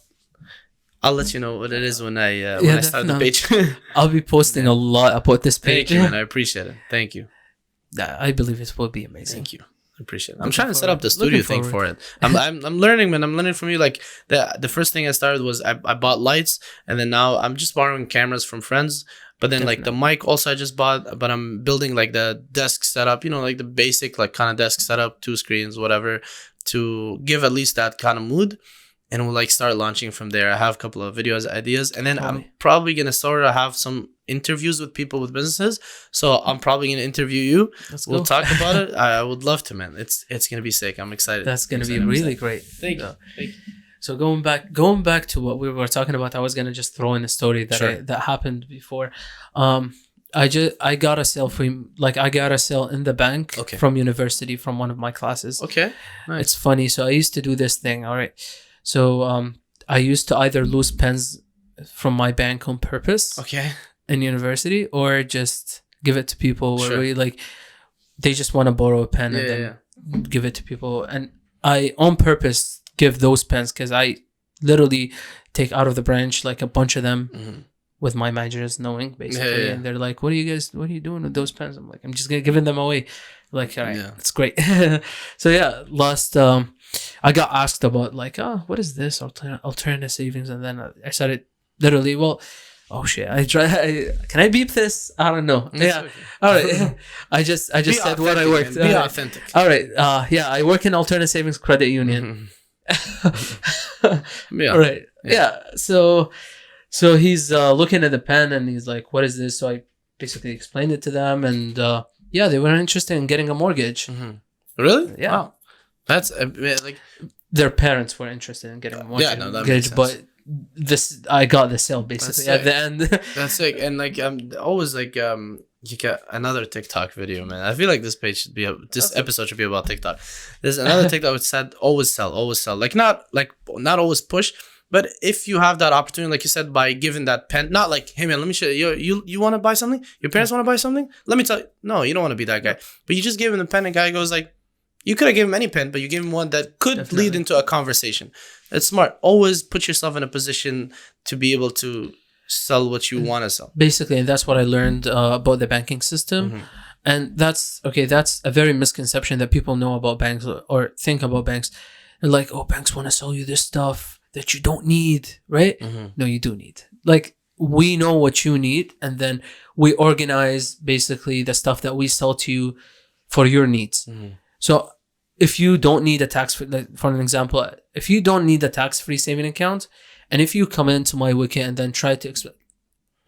I'll let you know what it is when I start the page. I'll be posting a lot about this page. Thank you, man. I appreciate it. Thank you. I believe it will be amazing. Thank you. I appreciate it. I'm trying to set up the studio thing for it. I'm learning, man. I'm learning from you. Like the first thing I started was I bought lights, and then now I'm just borrowing cameras from friends. But then like the mic also I just bought, but I'm building like the desk setup, like the basic like kind of desk setup, 2 screens, whatever, to give at least that kind of mood. And we'll like start launching from there. I have a couple of videos ideas, and then I'm probably gonna sort of have some interviews with people with businesses. So I'm probably gonna interview you. We'll talk about it. I would love to, man. It's gonna be sick. I'm excited. That's gonna be really great. Thank you. So going back to what we were talking about, I was gonna just throw in a story that that happened before. I got a sale I got a sale in the bank from university from one of my classes. Okay, nice. It's funny. So I used to do this thing. All right. So I used to either lose pens from my bank on purpose in university, or just give it to people where they just want to borrow a pen and then give it to people. And I on purpose give those pens because I literally take out of the branch like a bunch of them with my managers knowing basically. And they're like, what are you doing with those pens? I'm like, I'm just giving them away. Like, all right, it's great. So last I got asked about like, what is this alternative savings? And then I said it literally, oh shit, can I beep this? I don't know. All right. I just said what I worked. Be authentic. All right. I work in alternative savings credit union. All right. So he's looking at the pen and he's like, what is this? So I basically explained it to them, and they were interested in getting a mortgage. Really? Yeah. Wow. That's like their parents were interested in getting a mortgage. Yeah, no, that makes sense. But I got the sale basically at the end. That's sick. And like I'm always like you get another TikTok video, man. I feel like this episode should be about TikTok. There's another TikTok which said always sell. Like not always push, but if you have that opportunity, like you said, by giving that pen, not like, hey man, let me show you. You want to buy something? Your parents want to buy something? Let me tell you. No, you don't want to be that guy. But you just give him the pen, and the guy goes like, you could have given him any pen, but you gave him one that could lead into a conversation. It's smart. Always put yourself in a position to be able to sell what you want to sell. Basically, and that's what I learned about the banking system. And that's a very misconception that people know about banks or think about banks. And like, oh, banks want to sell you this stuff that you don't need, right? No, you do need. Like, we know what you need, and then we organize basically the stuff that we sell to you for your needs. So if you don't need a for an example, if you don't need a tax-free saving account, and if you come into my wiki and then try to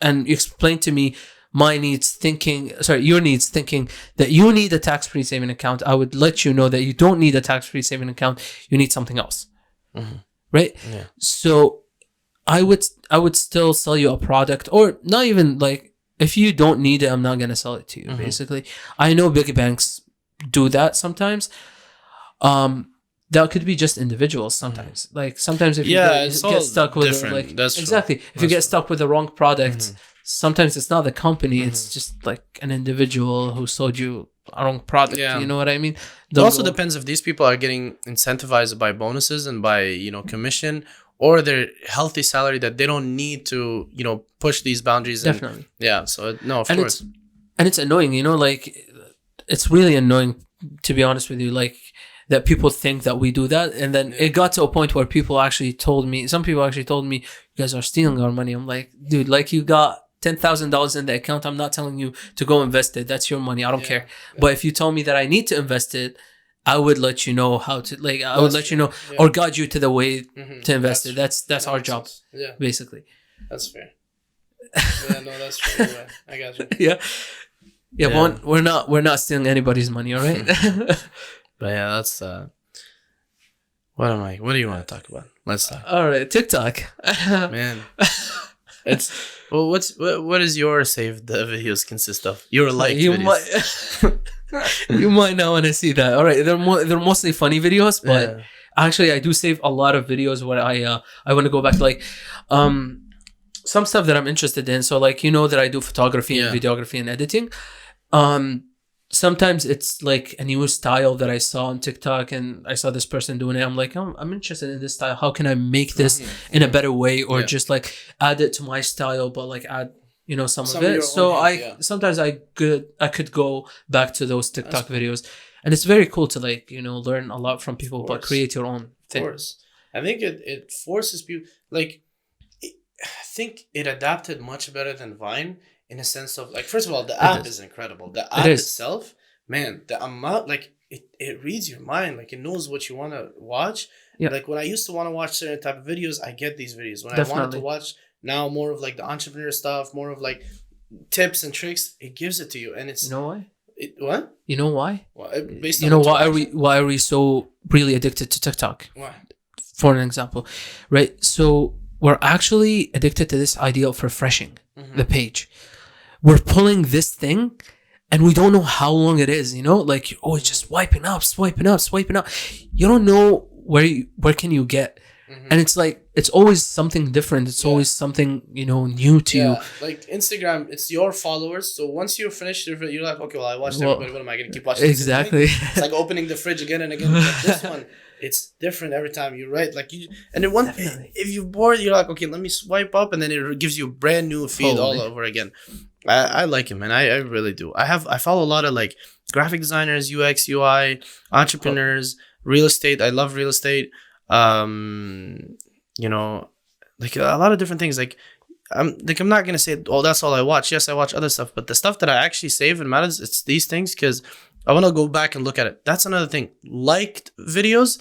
explain to me your needs, thinking that you need a tax-free saving account, I would let you know that you don't need a tax-free saving account. You need something else, right? Yeah. So I would still sell you a product, or not even like, if you don't need it, I'm not gonna sell it to you. Basically, I know big banks do that sometimes. That could be just individuals sometimes. Like sometimes if you get stuck with if you get stuck with the wrong product, sometimes it's not the company, it's just like an individual who sold you a wrong product. You know what I mean? It also depends if these people are getting incentivized by bonuses and by commission, or their healthy salary that they don't need to push these boundaries. Definitely. So no, of course. It's annoying, like it's really annoying, to be honest with you, like that people think that we do that. And then it got to a point where some people actually told me, you guys are stealing our money. I'm like, dude, like, you got $10,000 in the account. I'm not telling you to go invest it. That's your money. I don't care. But if you tell me that I need to invest it, I would let you know how to, like, I would let you know or guide you to the way to invest it. That's our job, basically. That's fair. That's fair. I got you. Yeah. But we're not stealing anybody's money, all right? But that's what do you want to talk about? Let's talk. All right, TikTok. Man, it's what is your saved videos consist of? Your liked videos. You might not want to see that. All right, they're mostly funny videos, but actually I do save a lot of videos where I want to go back to, like, some stuff that I'm interested in. So, like, that I do photography and videography and editing. Sometimes it's like a new style that I saw on TikTok, and I saw this person doing it. I'm like, I'm interested in this style. How can I make this in a better way, or just like add it to my style, but like add some of it. So sometimes I could go back to those TikTok videos, and it's very cool to, like, learn a lot from people, but create your own thing. Of course, I think it forces people, like, I think it adapted much better than Vine in a sense of like, first of all, the It app is. is incredible. The It app is. itself, man, the amount, like it reads your mind, like it knows what you want to watch. Yeah. Like when I used to want to watch certain type of videos, I get these videos. When I wanted Definitely. to watch now more of like the entrepreneur stuff, more of like tips and tricks, it gives it to you, and it's You know why? what? You know why? Well, based You on know interaction? why are we so really addicted to TikTok? Why? For an example, right? So we're actually addicted to this idea of refreshing the page. We're pulling this thing and we don't know how long it is, you know? Like, oh, it's just swiping up, swiping up, swiping up. You don't know where can you get. And it's like, it's always something different. It's always something, you know, new to you. Like Instagram, it's your followers. So once you're finished, you're like, okay, well, I watched Well, everybody. What am I going to keep watching? Exactly. It's like opening the fridge again and again. But this one, it's different every time. You're right. Like you, and then Definitely. if you're bored, you're like, okay, let me swipe up, and then it gives you a brand new feed all over again. I like it, man. I really do. I follow a lot of like graphic designers, UX, UI, entrepreneurs, real estate. I love real estate. You know, like a lot of different things. Like I'm not gonna say, oh, that's all I watch. Yes, I watch other stuff, but the stuff that I actually save and matters, it's these things because I want to go back and look at it. That's another thing. Liked videos,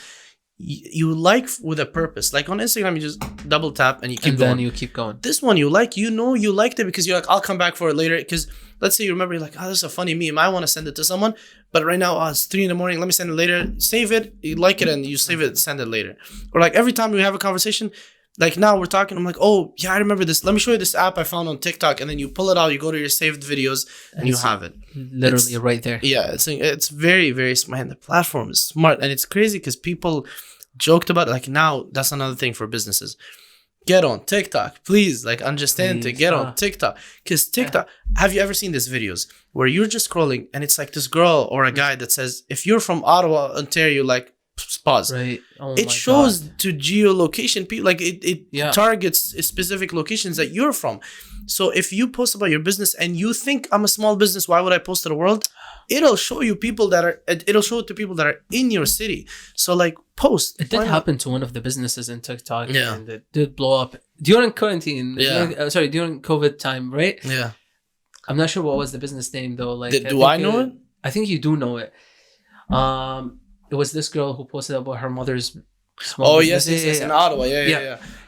you like with a purpose. Like on Instagram, you just double tap and you keep And going. then you keep going. This one you like, you know, you liked it because you're like, I'll come back for it later. Because let's say you remember, you're like, oh, this is a funny meme. I want to send it to someone, but right now, it's 3 a.m. Let me send it later. Save it, you like it, and you save it, send it later. Or like every time we have a conversation, like now we're talking, I'm like, oh yeah, I remember this. Let me show you this app I found on TikTok, and then you pull it out, you go to your saved videos, and you have it. Literally right there. Yeah, it's very, very smart. And the platform is smart, and it's crazy because people joked about it. Like now, that's another thing for businesses. Get on TikTok, please. Like understand to get on TikTok, because TikTok. Have you ever seen these videos where you're just scrolling and it's like this girl or a guy that says, if you're from Ottawa, Ontario, like pause. Right. Oh It my shows God. to geolocation people, like it Yeah. targets specific locations that you're from. So if you post about your business and you think I'm a small business, why would I post to the world? It'll show you people that are. It'll show it to people that are in your city. So like post. It Why did not? happen to one of the businesses in TikTok. Yeah. And it did blow up during quarantine. Yeah. During COVID time, right? Yeah. I'm not sure what was the business name though. Like, Do think I know it? I think you do know it. It was this girl who posted about her mother's small Oh business. yes, in Ottawa.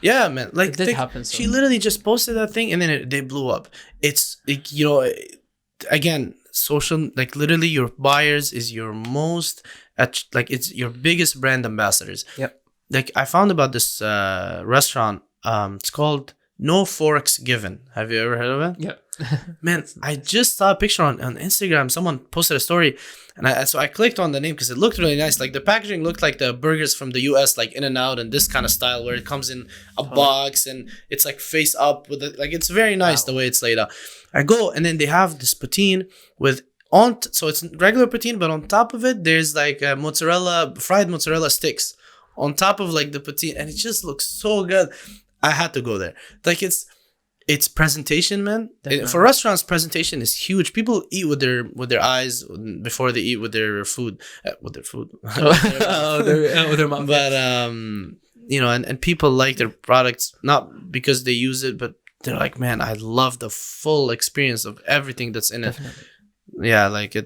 Yeah, man. Like It did happen. she literally just posted that thing and then they blew up. It's like, you know, again, social, like literally your buyers is your most like it's your biggest brand ambassadors. Yep. Like I found about this restaurant. It's called No Forks Given. Have you ever heard of it? Yeah. Man, I just saw a picture on Instagram. Someone posted a story, and so I clicked on the name because it looked really nice. Like the packaging looked like the burgers from the US, like In-N-Out and this kind of style, where it comes in a box and it's like face up with it. Like it's very nice the way it's laid out. I go and then they have this poutine with so it's regular poutine, but on top of it there's like fried mozzarella sticks on top of like the poutine, and it just looks so good. I had to go there. Like it's presentation, man. For restaurants, presentation is huge. People eat with their eyes before they eat with their food. With their mouth. But you know, and people like their products not because they use it, but they're like, man, I love the full experience of everything that's in it. Definitely. Yeah, like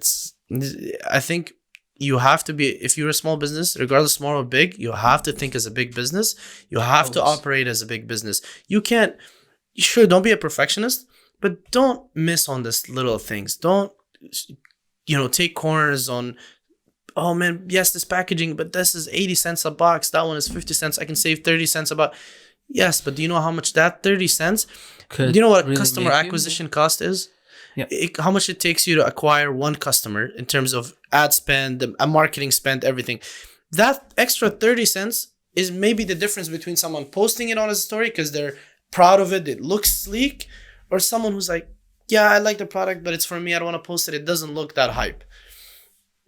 I think you have to be, if you're a small business, regardless small or big, you have to think as a big business. You have to operate as a big business. You can't. Sure, don't be a perfectionist, but don't miss on this little things. Don't, you know, take corners on, oh man, yes, this packaging, but this is 80 cents a box. That one is 50 cents. I can save 30 cents a box. Yes, but do you know how much that 30 cents, do you know what really customer acquisition cost is? Yeah. How much it takes you to acquire one customer in terms of ad spend, a marketing spend, everything. That extra 30 cents is maybe the difference between someone posting it on a story because they're proud of it, it looks sleek, or someone who's like, yeah, I like the product, but it's for me, I don't want to post it, it doesn't look that hype.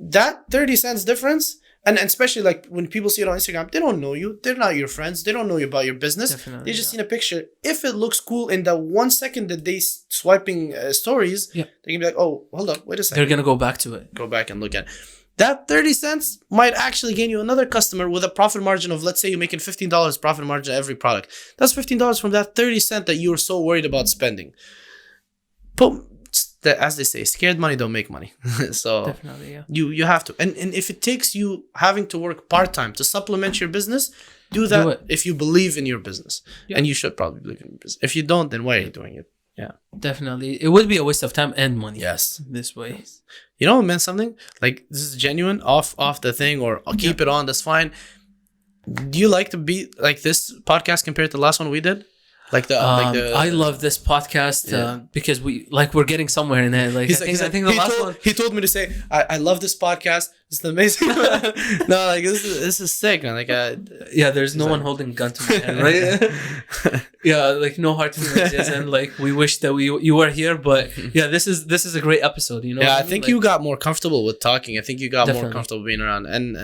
That 30 cents difference, and especially like when people see it on Instagram, they don't know you, they're not your friends, they don't know you about your business. Definitely, they just seen a picture. If it looks cool in the 1 second that they swiping stories, they're gonna be like, oh, hold up, wait a second. They're gonna go back to it. Go back and look at it. That 30 cents might actually gain you another customer with a profit margin of, let's say you're making $15 profit margin every product. That's $15 from that 30 cent that you were so worried about spending. as they say, scared money don't make money. So Definitely, yeah. you have to, and if it takes you having to work part-time to supplement your business, do that. Do it. If you believe in your business. Yeah. And you should probably believe in your business. If you don't, then why are you doing it? Yeah, Definitely. It would be a waste of time and money. yes. This way. You know, man, something like this is genuine, off the thing, or I'll keep it on, that's fine. Do you like to be like this podcast compared to the last one we did? I love this podcast because we're getting somewhere in it. Like, I think the last one. He told me to say, I love this podcast. It's amazing. No, like this is sick, man. Like, there's no one holding a gun to my head, right? Yeah, like no hard feelings, and like we wish that you were here, but yeah, this is a great episode. You know. Yeah, I think like, you got more comfortable with talking. I think you got more comfortable being around, and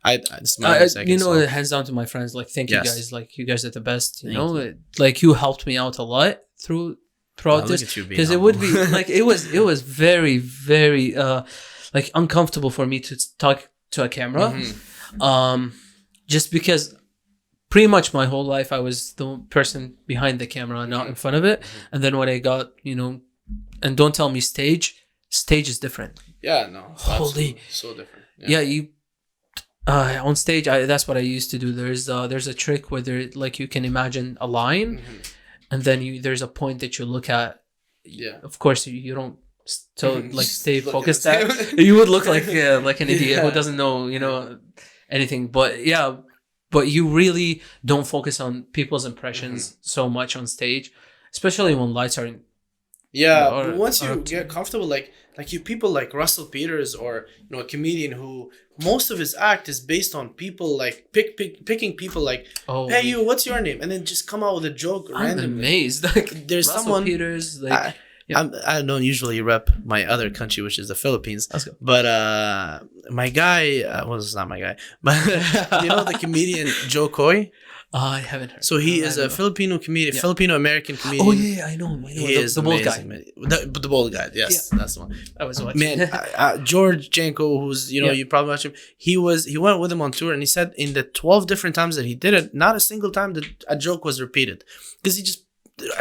this is my second, you know, it hands down to my friends. Like, thank you guys. Like, you guys are the best. You know, like you helped me out a lot throughout this, because it would be like it was very, very like uncomfortable for me to talk to a camera, just because pretty much my whole life I was the person behind the camera, not in front of it. And then when I got, you know, and don't tell me stage is different. Yeah, no, holy, so different. Yeah, you. On stage, that's what I used to do. There's a trick where like you can imagine a line, and then there's a point that you look at. Yeah. Of course, you don't like stay focused. You would look like an idiot who doesn't know, you know, anything. But yeah, but you really don't focus on people's impressions so much on stage, especially when lights are. Yeah, once you get comfortable, like you people like Russell Peters, or you know, a comedian who most of his act is based on people like picking people like, hey you, what's your name, and then just come out with a joke randomly. I'm amazed. Like, there's Russell someone Peters, like I don't usually rep my other country, which is the Philippines. Let's go. But my guy, well, it's not my guy, but you know the comedian Joe Coy. I haven't heard. So he is a Filipino comedian, Filipino-American comedian. Oh yeah, I know him. He is the bald guy. The bald guy, yes, that's the one. I was watching. Man, George Janko, who's, you know, you probably watch him. He went with him on tour, and he said in the 12 different times that he did it, not a single time that a joke was repeated, because he just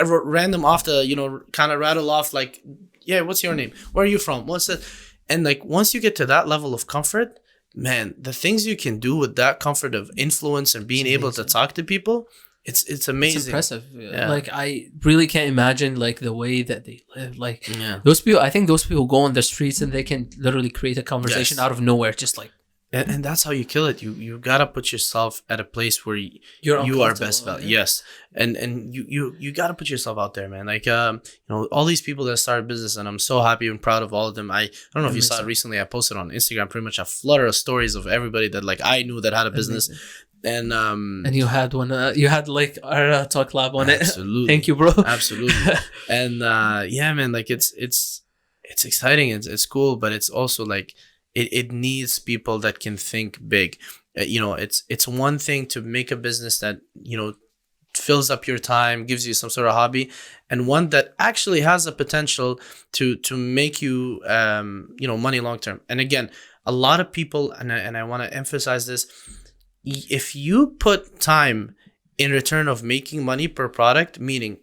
random off the, you know, kind of rattle off like, yeah, what's your name? Where are you from? What's that? And like once you get to that level of comfort, man, the things you can do with that comfort of influence and being able to talk to people, it's amazing. It's impressive. Yeah. Like, I really can't imagine like the way that they live. Like, those people, I think those people go on the streets and they can literally create a conversation out of nowhere, just like. And that's how you kill it. You gotta put yourself at a place where you are best value. Yes, and you gotta put yourself out there, man. Like you know, all these people that started business, and I'm so happy and proud of all of them. I don't know if you saw it recently. I posted on Instagram pretty much a flutter of stories of everybody that like I knew that had a business. And you had one. You had like our talk lab on it. Absolutely. Thank you, bro. Absolutely. And yeah, man, like it's exciting. It's cool, but it's also like. It needs people that can think big. You know, it's one thing to make a business that, you know, fills up your time, gives you some sort of hobby, and one that actually has the potential to make you, you know, money long term. And again, a lot of people, and I want to emphasize this, if you put time in return of making money per product, meaning,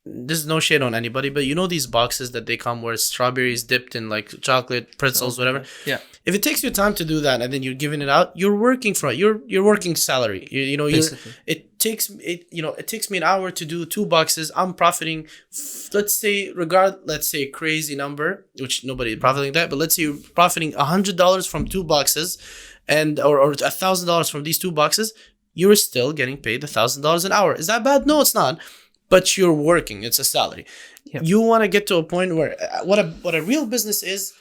this is no shade on anybody, but you know these boxes that they come where strawberries dipped in like chocolate, pretzels, whatever. Yeah. If it takes you time to do that and then you're giving it out, you're working for it. You're working salary. You know, it takes me an hour to do 2 boxes. I'm profiting, let's say a crazy number, which nobody profiting that, but let's say you're profiting $100 from 2 boxes, and or $1,000 from these 2 boxes. You're still getting paid $1,000 an hour. Is that bad? No, it's not. But you're working. It's a salary. Yep. You want to get to a point where what a real business is.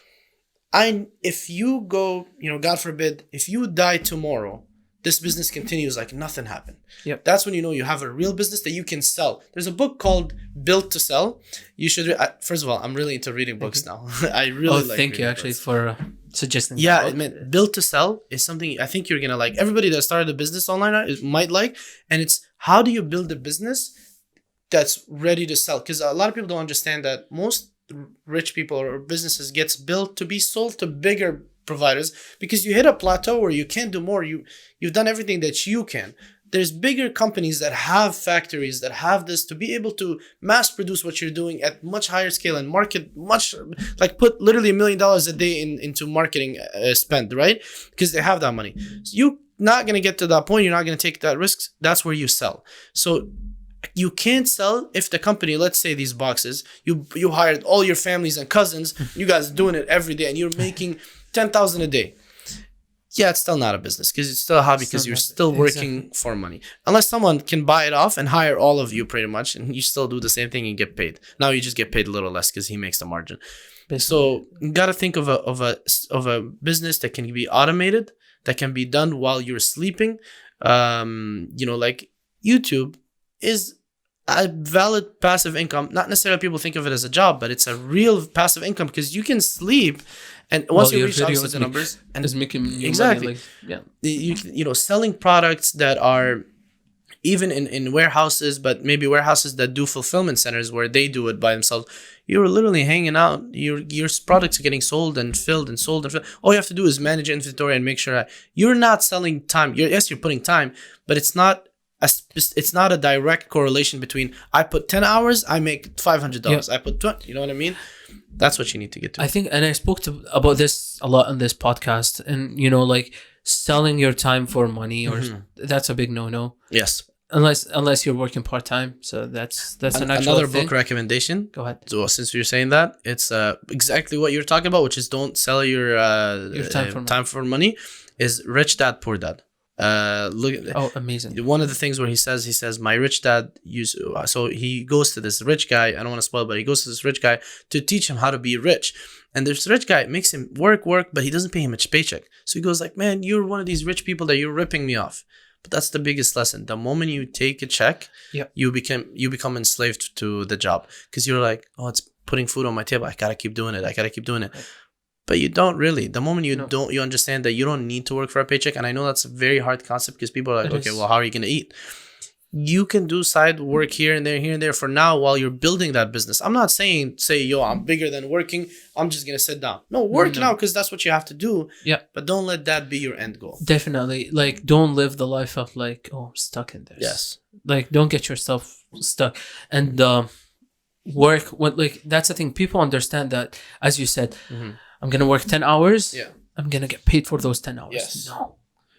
If you go, you know, God forbid, if you die tomorrow, this business continues like nothing happened. Yep. That's when you know you have a real business that you can sell. There's a book called Built to Sell. You should. First of all, I'm really into reading books now. I really like. Thank you actually books. For suggesting. Yeah, man, Built to Sell is something I think you're gonna like. Everybody that started a business online might like, and it's how do you build a business that's ready to sell, because a lot of people don't understand that most rich people or businesses gets built to be sold to bigger providers, because you hit a plateau where you can't do more. You've done everything that you can. there's bigger companies that have factories that have this to be able to mass produce what you're doing at much higher scale and market much, like put literally $1 million a day into marketing spend, right? Because they have that money. So you're not going to get to that point. You're not going to take that risk. That's where you sell. So you can't sell if the company, let's say these boxes, you hired all your families and cousins, you guys doing it every day and you're making 10,000 a day. Yeah, it's still not a business because it's still a hobby because you're still working for money. Unless someone can buy it off and hire all of you pretty much and you still do the same thing and get paid. Now you just get paid a little less because he makes the margin. Basically. So you got to think of a business that can be automated, that can be done while you're sleeping. Like YouTube is a valid passive income. Not necessarily people think of it as a job, but it's a real passive income because you can sleep. And once you reach out to the numbers, and is making exactly, money, selling products that are even in warehouses, but maybe warehouses that do fulfillment centers where they do it by themselves. You're literally hanging out. Your products are getting sold and filled and sold and filled. All you have to do is manage inventory and make sure that you're not selling time. You're putting time, but it's not a direct correlation between I put 10 hours, I make $500. I put 20. You know what I mean? That's what you need to get to. I think, and I spoke about this a lot on this podcast, and like selling your time for money, or that's a big no. Yes. Unless you're working part time, so that's another book recommendation. Go ahead. So since you're saying that, it's exactly what you're talking about, which is don't sell your time for money. Is Rich Dad Poor Dad. Amazing. One of the things where he says my rich dad used, so he goes to this rich guy, I don't want to spoil, but he goes to this rich guy to teach him how to be rich, and this rich guy makes him work, but he doesn't pay him a paycheck. So he goes like, man, you're one of these rich people that you're ripping me off. But that's the biggest lesson. The moment you take a check, you become enslaved to the job because you're like, oh, it's putting food on my table, I gotta keep doing it. Right. But you don't really. The moment you understand that you don't need to work for a paycheck, and I know that's a very hard concept because people are like, well, how are you going to eat? You can do side work here and there for now while you're building that business. I'm not saying, I'm bigger than working, I'm just going to sit down. No, work now because that's what you have to do. Yeah. But don't let that be your end goal. Definitely. Like, don't live the life of like, I'm stuck in this. Yes. Like, don't get yourself stuck. And that's the thing. People understand that, as you said, I'm going to work 10 hours. Yeah. I'm going to get paid for those 10 hours. Yes. No.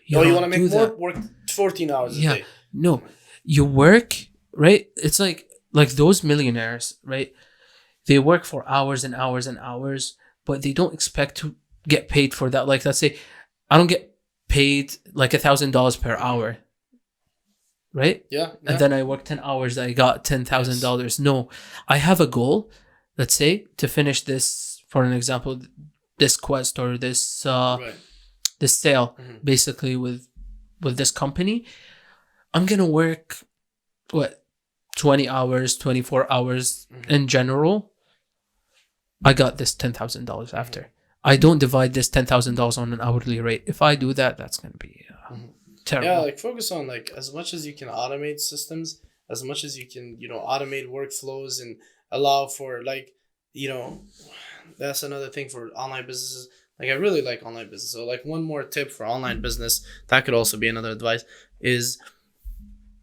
You want to make more? Work 14 hours a day. No. You work, right? It's like those millionaires, right? They work for hours and hours and hours, but they don't expect to get paid for that. Like, let's say I don't get paid like $1,000 per hour. Right? Yeah. And then I work 10 hours. I got $10,000. Yes. No. I have a goal, let's say, to finish this, for an example, this quest or this this sale, basically with this company. I'm gonna work 20 hours, 24 hours in general. I got this $10,000 after. I don't divide this $10,000 on an hourly rate. If I do that, that's gonna be terrible. Yeah, like focus on like as much as you can automate systems, as much as you can, automate workflows and allow for that's another thing for online businesses. Like I really like online business. So like one more tip for online business, that could also be another advice, is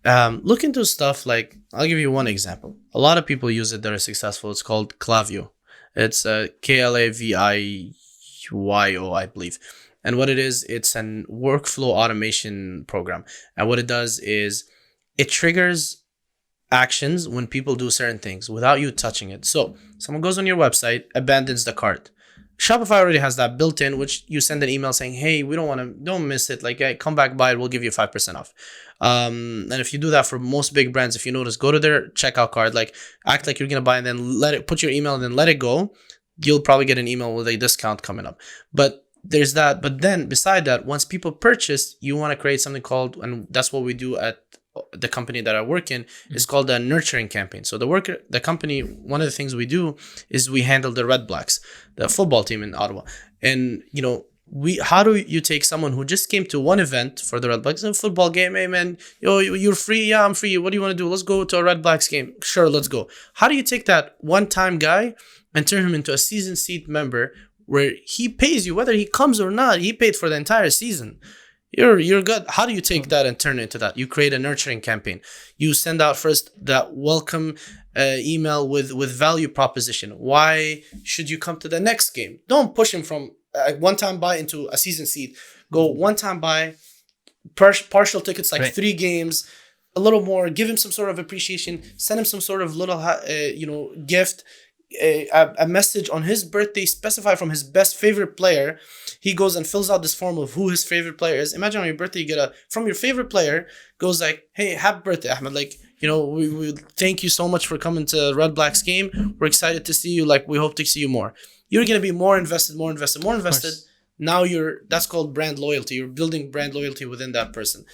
look into stuff like, I'll give you one example. A lot of people use it that are successful. It's called Klaviyo. It's Klaviyo, I believe. And what it is, it's an workflow automation program. And what it does is it triggers actions when people do certain things without you touching it. So someone goes on your website, abandons the cart. Shopify already has that built in, which you send an email saying, hey, don't miss it. Like, hey, come back, buy it. We'll give you 5% off. And if you do that for most big brands, if you notice, go to their checkout card, like act like you're going to buy and then put your email and then let it go. You'll probably get an email with a discount coming up. But there's that. But then beside that, once people purchase, you want to create something called, and that's what we do at the company that I work in, is called a nurturing campaign. So the company, one of the things we do is we handle the Red Blacks, the football team in Ottawa. And, how do you take someone who just came to one event for the Red Blacks, a football game? Hey man, you're free. Yeah, I'm free. What do you want to do? Let's go to a Red Blacks game. Sure, let's go. How do you take that one-time guy and turn him into a season seat member where he pays you, whether he comes or not, he paid for the entire season? you're good. How do you take that and turn it into that? You create a nurturing campaign. You send out first that welcome email with value proposition. Why should you come to the next game? Don't push him from one-time buy into a season seat. Go one-time buy, partial tickets, like 3 games, a little more. Give him some sort of appreciation. Send him some sort of little gift. A message on his birthday, specify from his best favorite player. He goes and fills out this form of who his favorite player is. Imagine on your birthday, you get from your favorite player, goes like, hey, happy birthday, Ahmed. Like, we thank you so much for coming to Red Black's game. We're excited to see you. Like, we hope to see you more. You're going to be more invested. Now that's called brand loyalty. You're building brand loyalty within that person.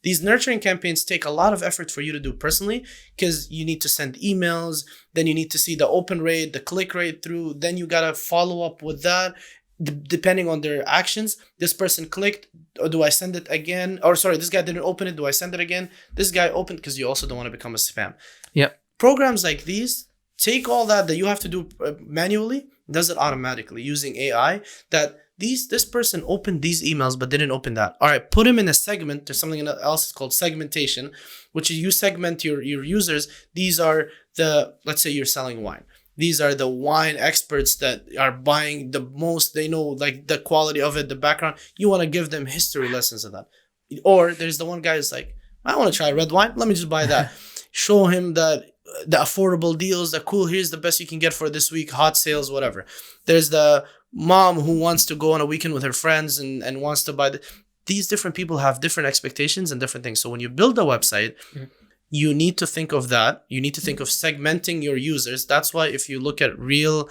These nurturing campaigns take a lot of effort for you to do personally, because you need to send emails, then you need to see the open rate, the click rate through, then you got to follow up with that. Depending on their actions, this person clicked, or do I send it again? Or sorry, this guy didn't open it, do I send it again? This guy opened, because you also don't want to become a spam. Yep. Programs like these take all that you have to do manually, does it automatically using AI, that this person opened these emails but didn't open that. All right, put him in a segment. There's something else called segmentation, which is you segment your users. These are let's say you're selling wine. These are the wine experts that are buying the most. They know like the quality of it, the background. You want to give them history lessons of that. Or there's the one guy who's like, I want to try red wine. Let me just buy that. Show him that the affordable deals, the cool, here's the best you can get for this week, hot sales, whatever. There's the mom who wants to go on a weekend with her friends and wants to buy these different people have different expectations and different things. So when you build a website, you need to think of that. You need to think of segmenting your users. That's why if you look at real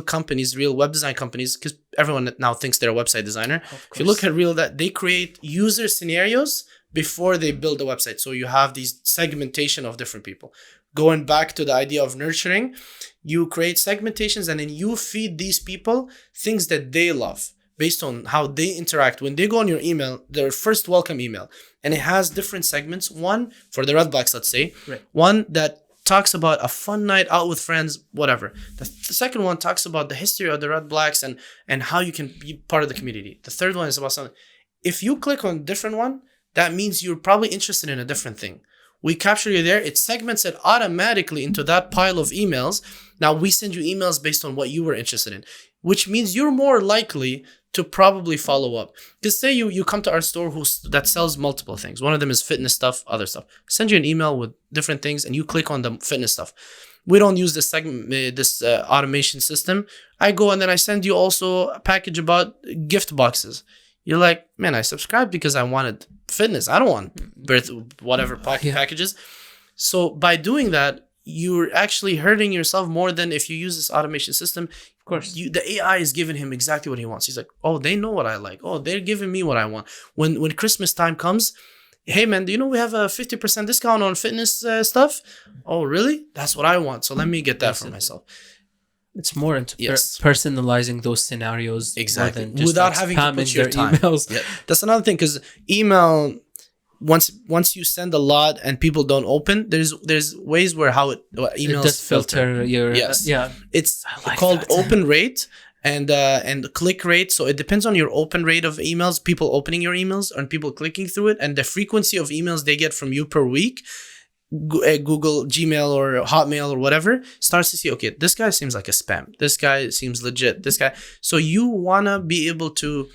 companies, real web design companies, because everyone now thinks they're a website designer. If you look at that they create user scenarios before they build a website. So you have these segmentation of different people. Going back to the idea of nurturing, you create segmentations and then you feed these people things that they love based on how they interact. When they go on your email, their first welcome email, and it has different segments. One for the Red Blacks, let's say. Right. One that talks about a fun night out with friends, whatever. The second one talks about the history of the Red Blacks and how you can be part of the community. The third one is about something. If you click on a different one, that means you're probably interested in a different thing. We capture you there. It segments it automatically into that pile of emails. Now we send you emails based on what you were interested in, which means you're more likely to probably follow up. Because say you come to our store that sells multiple things. One of them is fitness stuff, other stuff. Send you an email with different things and you click on the fitness stuff. We don't use this automation system. I go and then I send you also a package about gift boxes. You're like, man, I subscribed because I wanted fitness. I don't want packages. So by doing that, you're actually hurting yourself more than if you use this automation system. Of course, the AI is giving him exactly what he wants. He's like, oh, they know what I like. Oh, they're giving me what I want. When Christmas time comes, hey man, do you know we have a 50% discount on fitness stuff? Oh, really? That's what I want. So let me get that for myself. It's more into personalizing those scenarios exactly than just without having to put your time. Emails. Yeah. That's another thing, because email, once you send a lot and people don't open, there's ways where emails just filter your it's called open rate and click rate. So it depends on your open rate of emails, people opening your emails and people clicking through it, and the frequency of emails they get from you per week. Google, Gmail, or Hotmail, or whatever starts to see, okay, this guy seems like a spam. This guy seems legit. This guy. So you wanna be able to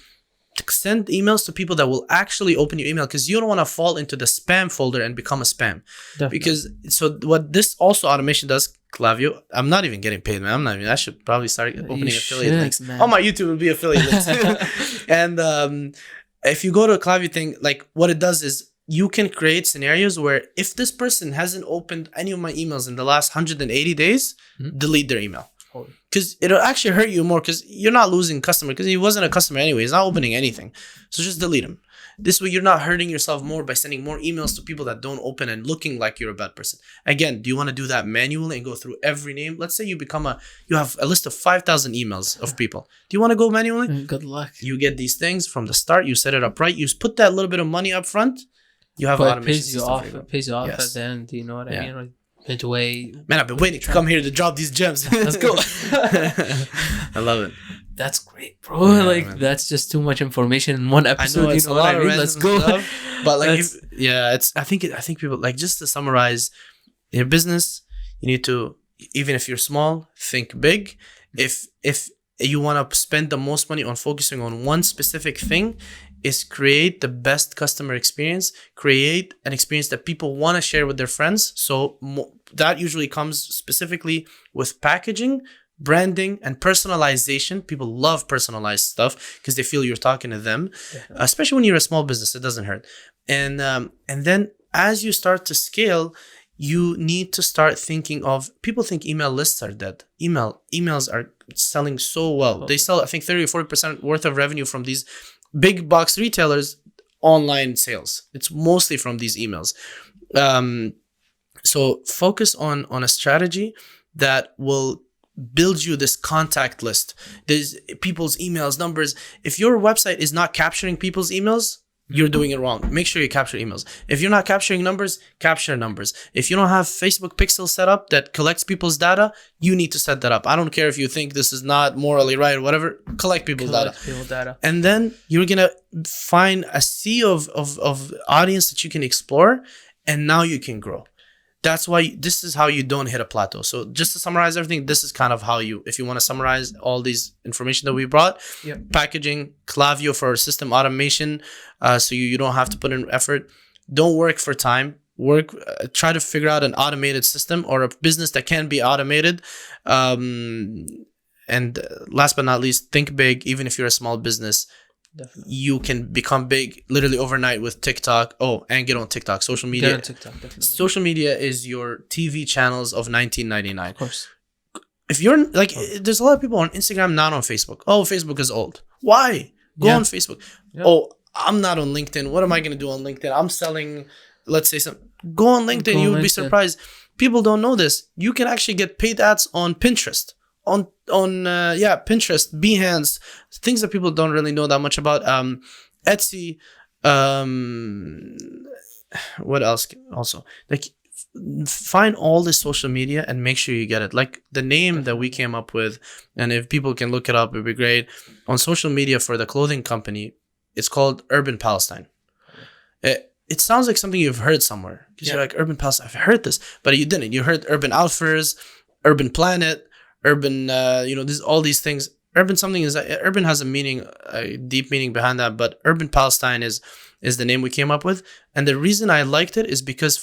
send emails to people that will actually open your email, because you don't want to fall into the spam folder and become a spam. Definitely. Because so what this also automation does, Clavio, I'm not even getting paid, man. I should probably start opening affiliate links. Man. On my YouTube will be affiliate links. And if you go to a Clavio thing, like what it does is you can create scenarios where if this person hasn't opened any of my emails in the last 180 days, delete their email. Because it'll actually hurt you more, because you're not losing customer, because he wasn't a customer anyway. He's not opening anything. So just delete him. This way you're not hurting yourself more by sending more emails to people that don't open and looking like you're a bad person. Again, do you want to do that manually and go through every name? Let's say you have a list of 5,000 emails of people. Do you want to go manually? Good luck. You get these things from the start. You set it up right. You put that little bit of money up front. You have automation. It pays you off at the end. You know what I mean? Man, I've been waiting to come here to drop these gems. Let's go. I love it. That's great, bro. Yeah, like man. that's just too much information in one I episode. know You it's know a what lot I of mean? Let's random go. stuff, but like, Let's- it's. I think people like, just to summarize, your business, you need to, even if you're small, think big. If you want to spend the most money on focusing on one specific thing, is create the best customer experience, create an experience that people want to share with their friends. So that usually comes specifically with packaging, branding, and personalization. People love personalized stuff because they feel you're talking to them, especially when you're a small business. It doesn't hurt. And then as you start to scale, you need to start thinking of, people think email lists are dead. Emails are selling so well. They sell, I think, 30 or 40% worth of revenue from these big box retailers online sales. It's mostly from these emails. So focus on a strategy that will build you this contact list. There's people's emails, numbers. If your website is not capturing people's emails, you're doing it wrong. Make sure you capture emails. If you're not capturing numbers, capture numbers. If you don't have Facebook Pixel set up that collects people's data, you need to set that up. I don't care if you think this is not morally right or whatever. Collect people's data. And then you're going to find a sea of audience that you can explore, and now you can grow. That's why this is how you don't hit a plateau. So just to summarize everything, this is kind of how you, if you want to summarize all these information that we brought, packaging, Klaviyo for system automation, so you don't have to put in effort. Don't work for time. Try to figure out an automated system or a business that can be automated. And last but not least, think big. Even if you're a small business, definitely, you can become big literally overnight with TikTok. Oh, and get on TikTok. Social media. Get on TikTok, definitely. Social media is your TV channels of 1999. Of course. If you're like, there's a lot of people on Instagram, not on Facebook. Oh, Facebook is old. Why? Go on Facebook. Oh, I'm not on LinkedIn. What am I going to do on LinkedIn? I'm selling, let's say something. Go on LinkedIn. You would be surprised. People don't know this. You can actually get paid ads on Pinterest. On Pinterest, Behance, things that people don't really know that much about. Etsy, what else? Also, like, find all this social media and make sure you get it. Like the name that we came up with, and if people can look it up, it'd be great. On social media for the clothing company, it's called Urban Palestine. It sounds like something you've heard somewhere, because you're like, Urban Palestine, I've heard this, but you didn't. You heard Urban Outfitters, Urban Planet, Urban, all these things. Urban has a meaning, a deep meaning behind that, but Urban Palestine is the name we came up with. And the reason I liked it is because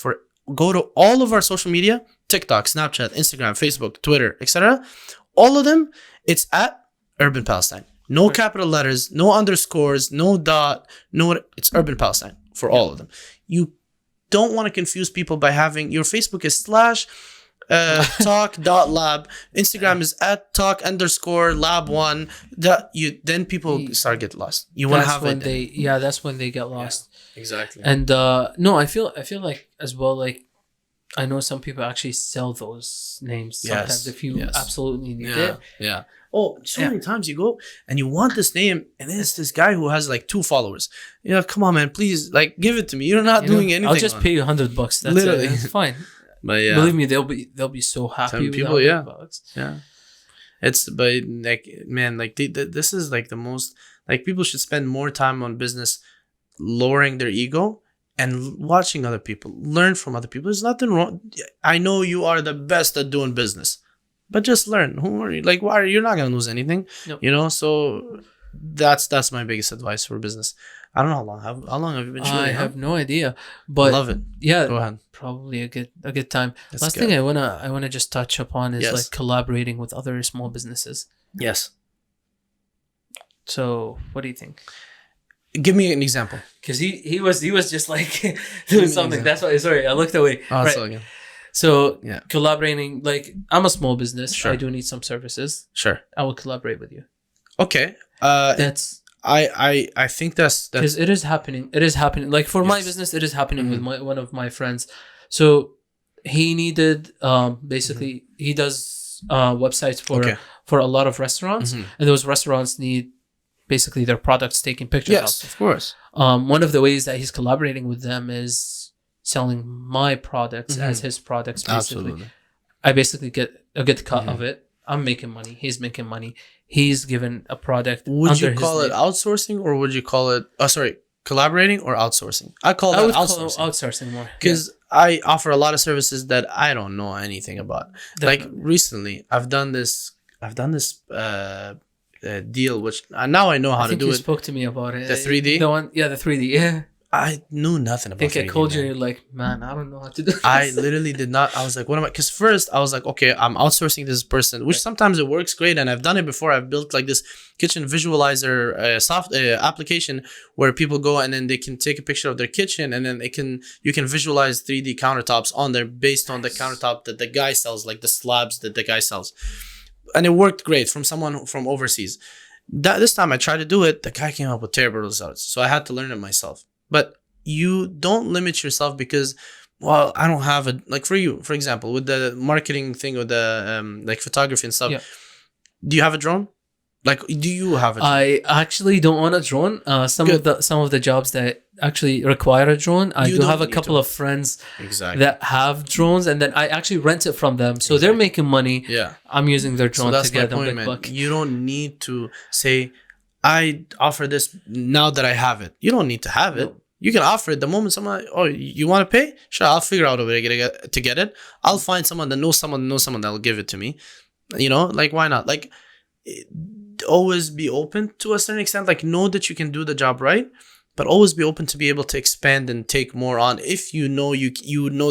go to all of our social media, TikTok, Snapchat, Instagram, Facebook, Twitter, etc. All of them, it's at Urban Palestine. No capital letters, no underscores, no dot, it's Urban Palestine for all of them. You don't want to confuse people by having, your Facebook is / talk.lab, Instagram is at talk_lab1. Then people start get lost. You want to have it. That's when they get lost. Yeah, exactly. And no, I feel like as well, like, I know some people actually sell those names sometimes if you absolutely need it. Yeah. Oh, so many times you go and you want this name, and then it's this guy who has like 2 followers. Come on, man, please, like, give it to me. You're not doing anything. I'll just pay you $100. That's literally it. It's fine. But yeah, believe me, they'll be so happy with people. $100. Yeah. It's, but like, man, like this is like the most, like, people should spend more time on business, lowering their ego and watching other people, learn from other people. There's nothing wrong. I know you are the best at doing business, but just learn. Who are you? Like, why? You're not gonna lose anything. Nope. So that's my biggest advice for business. I don't know how long have you been shooting? I have no idea, but love it. Yeah, go ahead. Probably a good time. Last thing I wanna just touch upon is like collaborating with other small businesses. Yes. So what do you think? Give me an example. Because he was just like doing something. That's why. Sorry, I looked away. Oh, right. Okay. So collaborating, like, I'm a small business. Sure. I do need some services. Sure. I will collaborate with you. Okay. That's. I think that's because it is happening. It is happening. Like for my business, it is happening with one of my friends. So he needed basically he does websites for a lot of restaurants, and those restaurants need basically their products taken pictures of. Yes, of course. One of the ways that he's collaborating with them is selling my products as his products. Basically, Absolutely. I basically get a good cut of it. I'm making money. He's making money. He's given a product. Would under you his call it name. outsourcing or would you call it? Oh, sorry, collaborating or outsourcing? I call I that would call outsourcing outsourcing more. because I offer a lot of services that I don't know anything about. Like Definitely. recently, I've done this. Deal, which now I know how I to think do you it. spoke to me about it. The 3D? The one, yeah, the 3D. Yeah. I knew nothing I about think 3D. I called you and man. you're like, man, I don't know how to do this. I literally did not. I was like, what am I? Because first I was like, okay, I'm outsourcing this person, which sometimes it works great, and I've done it before. I've built like this kitchen visualizer soft application where people go and then they can take a picture of their kitchen, and then you can visualize 3D countertops on there based on the countertop that the guy sells, like the slabs that the guy sells, and it worked great from someone from overseas. This time I tried to do it, the guy came up with terrible results, so I had to learn it myself. But you don't limit yourself because, well, I don't have a, like for you, for example, with the marketing thing or the like photography and stuff. Yeah. Do you have a drone? Like, do you have a drone? I actually don't want a drone. Some Good. of the jobs that actually require a drone, I You do don't have a need couple to. of friends Exactly. that have drones, and then I actually rent it from them. So they're making money. Yeah. I'm using their So drone that's to my get them point, big man. buck. You don't need to say, I offer this now that I have it. You don't need to have it. No. You can offer it the moment someone, oh, you want to pay? Sure, I'll figure out a way to get it. I'll find someone that knows someone that'll give it to me. You know, like, why not? Like, always be open to a certain extent. Like, know that you can do the job right, but always be open to be able to expand and take more on if you know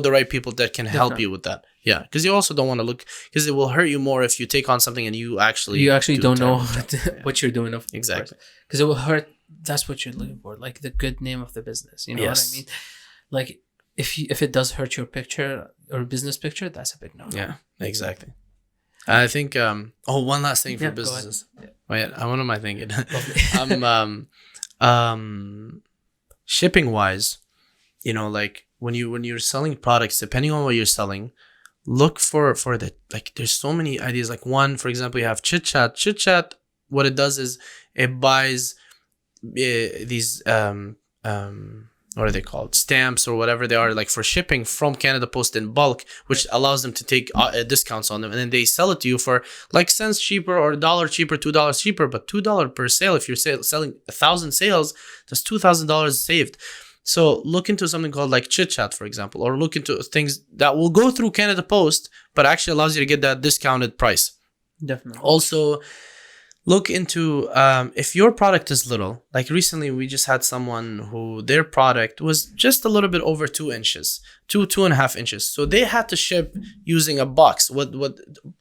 the right people that can help Definitely. you with that. Yeah, because you also don't want to look, because it will hurt you more if you take on something and you actually do don't a know terrible job. what you're doing. Exactly. Because it will hurt. That's what you're looking for, like the good name of the business. You know Yes. what I mean? Like if it does hurt your picture or business picture, that's a big no. Yeah, exactly. I think one last thing for Yeah, go ahead. businesses. Yeah. Wait, what am I thinking? Lovely. Shipping wise, you know, like when you're selling products, depending on what you're selling, look for the, like, there's so many ideas. Like, one, for example, you have Chit Chat. What it does is it buys these what are they called, stamps or whatever they are, like for shipping from Canada Post in bulk, which allows them to take discounts on them, and then they sell it to you for like cents cheaper or $1 cheaper, $2 cheaper, but $2 per sale. If you're selling 1,000 sales, that's $2,000 saved. So look into something called like Chit Chat, for example, or look into things that will go through Canada Post but actually allows you to get that discounted price. Definitely. Also, look into if your product is little. Like recently, we just had someone who their product was just a little bit over 2 inches, 2.5 inches. So they had to ship using a box. What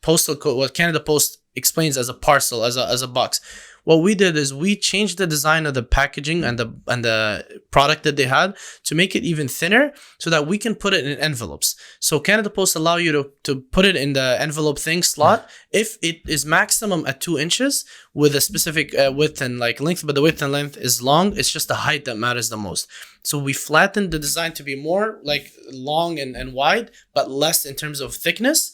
postal code? What Canada Post explains as a parcel, as a box. What we did is we changed the design of the packaging and the product that they had to make it even thinner, so that we can put it in envelopes. So Canada Post allow you to put it in the envelope thing slot if it is maximum at 2 inches with a specific width and like length, but the width and length is long. It's just the height that matters the most. So we flattened the design to be more like long and wide, but less in terms of thickness.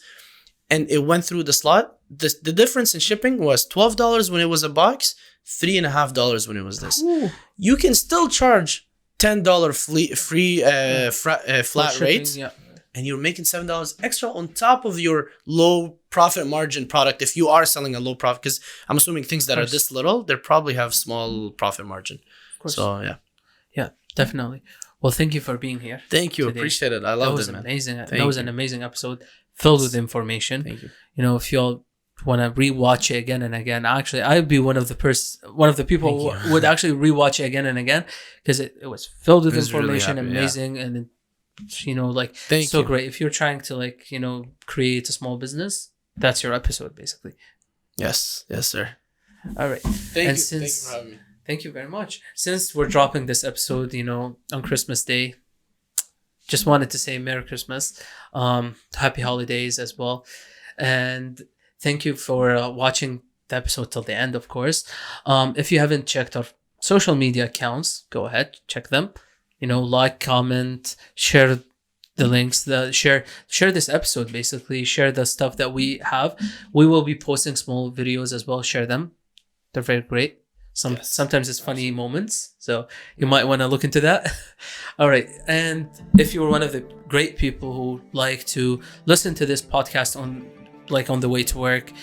And it went through the slot. The difference in shipping was $12 when it was a box, $3.50 when it was this. Ooh. You can still charge $10 free flat Shipping, rate, yeah. and you're making $7 extra on top of your low profit margin product. If you are selling a low profit, because I'm assuming things that are this little, they probably have small profit margin. Of course. So Yeah, definitely. Well, thank you for being here. thank you, Today. appreciate it. I That love was it, man. amazing. That Thank was you. an amazing episode filled with information. Thank you. You know, if y'all want to rewatch it again and again, actually, I'd be one of the people Thank who would actually rewatch it again and again, because it was filled with I was really information, happy, amazing, and it, like Thank so you. great. If you're trying to create a small business, that's your episode basically. Yes, sir. All right. Thank And you. Thank you since- for having me. Thank you very much. Since we're dropping this episode, on Christmas Day, just wanted to say Merry Christmas, Happy Holidays as well, and thank you for watching the episode till the end. Of course, if you haven't checked our social media accounts, go ahead, check them. Like, comment, share the links, share this episode. Basically, share the stuff that we have. We will be posting small videos as well. Share them; they're very great. Yes, Sometimes it's funny moments, so you might want to look into that. All right, and if you're one of the great people who like to listen to this podcast on the way to work,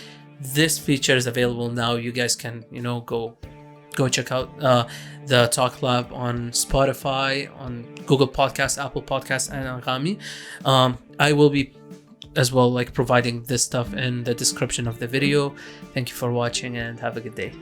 this feature is available now. You guys can, go check out the Talk Lab on Spotify, on Google Podcasts, Apple Podcasts, and Anghami. I will be as well providing this stuff in the description of the video. Thank you for watching and have a good day.